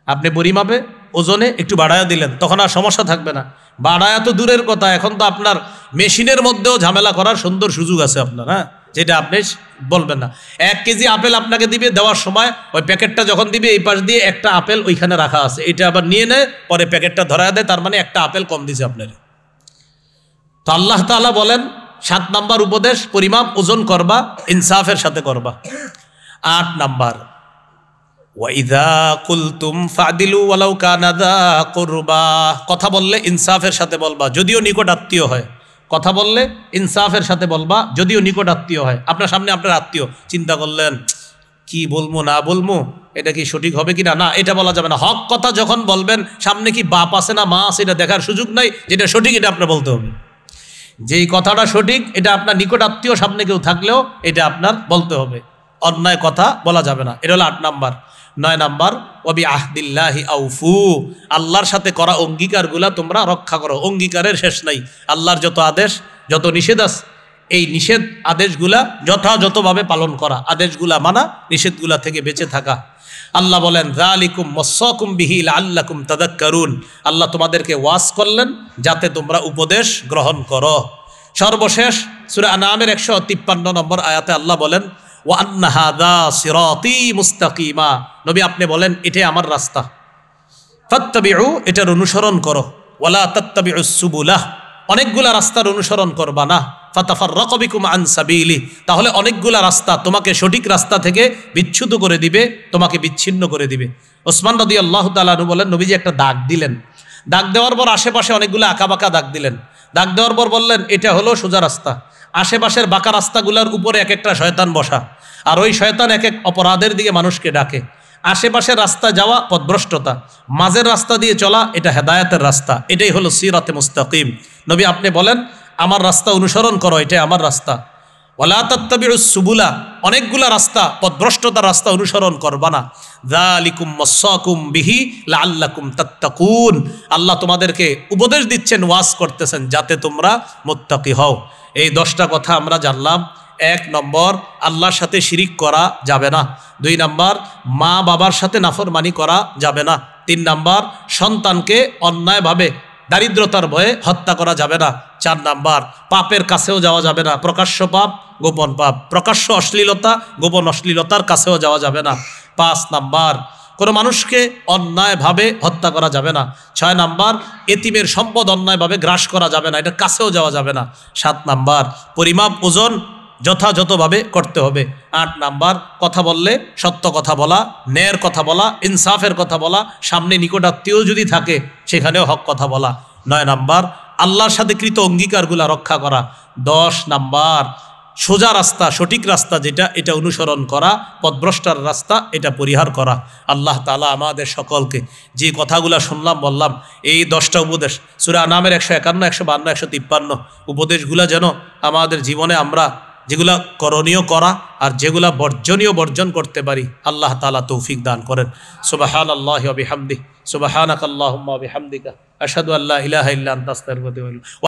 আপনি পরিমাপে ওজনে একটু বাড়ায়া দিলেন, তখন আর সমস্যা থাকবে না। বাড়ায়া তো দূরের কথা, এখন তো আপনার মেশিনের মধ্যেও ঝামেলা করার সুন্দর সুযোগ আছে আপনার, হ্যাঁ, যেটা আপনি বলবেন না। 1 কেজি আপেল আপনাকে দিবে, দেওয়ার সময় ওই প্যাকেটটা যখন দিবে এই পাশ দিয়ে একটা আপেল ওইখানে রাখা আছে, এটা আবার নিয়ে নেয়, পরে প্যাকেটটা ধরায় দেয়, তার মানে একটা আপেল কম দিছে আপনার। তো আল্লাহ তাআলা বলেন 7 নাম্বার উপদেশ, পরিমাপ ওজন করবা, ইনসাফের সাথে করবা। 8 নাম্বার, ওয়াইদা কুলতুম ফাদিলু ওয়ালাউ কানা যা কুরবা, কথা বললে ইনসাফের সাথে বলবা, যদিও নিকট আত্মীয় হয়। কথা বললে ইনসাফের সাথে বলবা, যদিও নিকট আত্মীয় হয়। আপনার সামনে আপনার আত্মীয়, চিন্তা করলেন কি বলবো না বলবো, এটা কি সঠিক হবে কি না, না এটা বলা যাবে না। হক কথা যখন বলবেন, সামনে কি বাপ আছে না মা আছে এটা দেখার সুযোগ নাই, যেটা সঠিক এটা আপনার বলতে হবে। যেই কথাটা সঠিক এটা আপনার নিকট আত্মীয় সামনে কেউ থাকলেও এটা আপনার বলতে হবে, অন্যায় কথা বলা যাবে না। এটা হলো 8 নাম্বার। 9 নাম্বার, ওয়াবি আহদিল্লাহি আউফু, আল্লাহর সাথে করা অঙ্গীকারগুলা তোমরা রক্ষা করো। অঙ্গীকারের শেষ নাই। আল্লাহর যত আদেশ যত নিষেধ আছে, এই নিষেধ আদেশগুলা যথাযথভাবে পালন করা, আদেশগুলা মানা, নিষেধগুলা থেকে বেঁচে থাকা। আল্লাহ বলেন যালিকুম ওয়াসাকুম বিহি লাআল্লাকুম তাযাক্কারুন, আল্লাহ তোমাদেরকে ওয়াজ করলেন যাতে তোমরা উপদেশ গ্রহণ করো। সর্বশেষ সূরা আনআমের 153 নম্বর আয়াতে আল্লাহ বলেন ওয়া আন্না হাযা সিরাতী মুস্তাকিমা, নবী আপনি বলেন এটাই আমার রাস্তা, ফাত্তাবিউ, এটার অনুসরণ করো, ওয়ালা তাত্তাবিউস সুবুলাহ, অনেকগুলা রাস্তার অনুসরণ করবা না, ফাতাফাররাকু বিকুম আন সাবিলি, তাহলে অনেকগুলা রাস্তা তোমাকে সঠিক রাস্তা থেকে বিচ্যুত করে দিবে, তোমাকে বিচ্ছিন্ন করে দিবে। ওসমান রাদিয়াল্লাহু তাআলা আনহু বলেন নবীজি একটা দাগ দিলেন, দাগ দেওয়ার পর আশেপাশে অনেকগুলো আঁকাবাঁকা দাগ দিলেন, দাগ দেওয়ার পর বললেন এটা হলো সোজা রাস্তা, আশেপাশের বাঁকা রাস্তাগুলোর উপরে এক একটা শয়তান বসা, আর ওই শয়তান এক এক অপরাধের দিকে মানুষকে ডাকে। আশেপাশের রাস্তা যাওয়া পথভ্রষ্টতা, মাঝের রাস্তা দিয়ে চলা এটা হেদায়েতের রাস্তা, এটাই হলো সিরাতে মুস্তাকিম। নবী আপনি বলেন আমার রাস্তা অনুসরণ করো, এটাই আমার রাস্তা। ওয়ালা তাত্তাবিউস সুবুলা, অনেকগুলা রাস্তা, পথভ্রষ্টতার রাস্তা অনুসরণ করবা না। যালিকুম ওয়াসাকুম বিহি লাআল্লাকুম তাত্তাকুন, আল্লাহ তোমাদেরকে উপদেশ দিচ্ছেন, ওয়াজ করতেছেন যাতে তোমরা মুত্তাকি হও। এই 10টা কথা আমরা জানলাম। 1 নম্বর, আল্লাহর সাথে শিরিক করা যাবে না। 2 নম্বর, মা বাবার সাথে নাফরমানি করা যাবে না। 3 নম্বর, সন্তানকে অন্যায়ভাবে দারিদ্রতার ভয়ে হত্যা করা যাবে না। 4 নাম্বার, পাপের কাছেও যাওয়া যাবে না, প্রকাশ্য পাপ গোপন পাপ, প্রকাশ্য অশ্লীলতা গোপন অশ্লীলতার কাছেও যাওয়া যাবে না। 5 নাম্বার, কোনো মানুষকে অন্যায়ভাবে হত্যা করা যাবে না। 6 নাম্বার, এতিমের সম্পদ অন্যায়ভাবে গ্রাস করা যাবে না, এটার কাছেও যাওয়া যাবে না। 7 নাম্বার, পরিমাপ ওজন যথাযথভাবে করতে হবে। 8 নাম্বার, কথা বললে সত্য কথা বলা, ন্যায়ের কথা বলা, ইনসাফের কথা বলা, সামনে নিকটাত্মীয় যদি থাকে সেখানেও হক কথা বলা। 9 নাম্বার, আল্লাহর সাথে কৃত অঙ্গীকারগুলা রক্ষা করা। 10 নাম্বার, সোজা রাস্তা, সঠিক রাস্তা যেটা, এটা অনুসরণ করা, পথভ্রষ্টার রাস্তা এটা পরিহার করা। আল্লাহ তাআলা আমাদের সকলকে যে কথাগুলা শুনলাম বললাম, এই 10টা উপদেশ সূরা আনআমের 151, 152, 153 উপদেশগুলা যেন আমাদের জীবনে আমরা যেগুলা করণীয় করা আর যেগুলা বর্জনীয় বর্জন করতে পারি, আল্লাহ তাআলা তৌফিক দান করেন। সুবহানাল্লাহি ওয়া বিহামদিহি, সুবহানাকাল্লাহুম্মা ওয়া বিহামদিকা, আশহাদু আল্লা ইলাহা ইল্লা আনতা আস্তাগফিরুকা ওয়া আতুবু ইলাইক।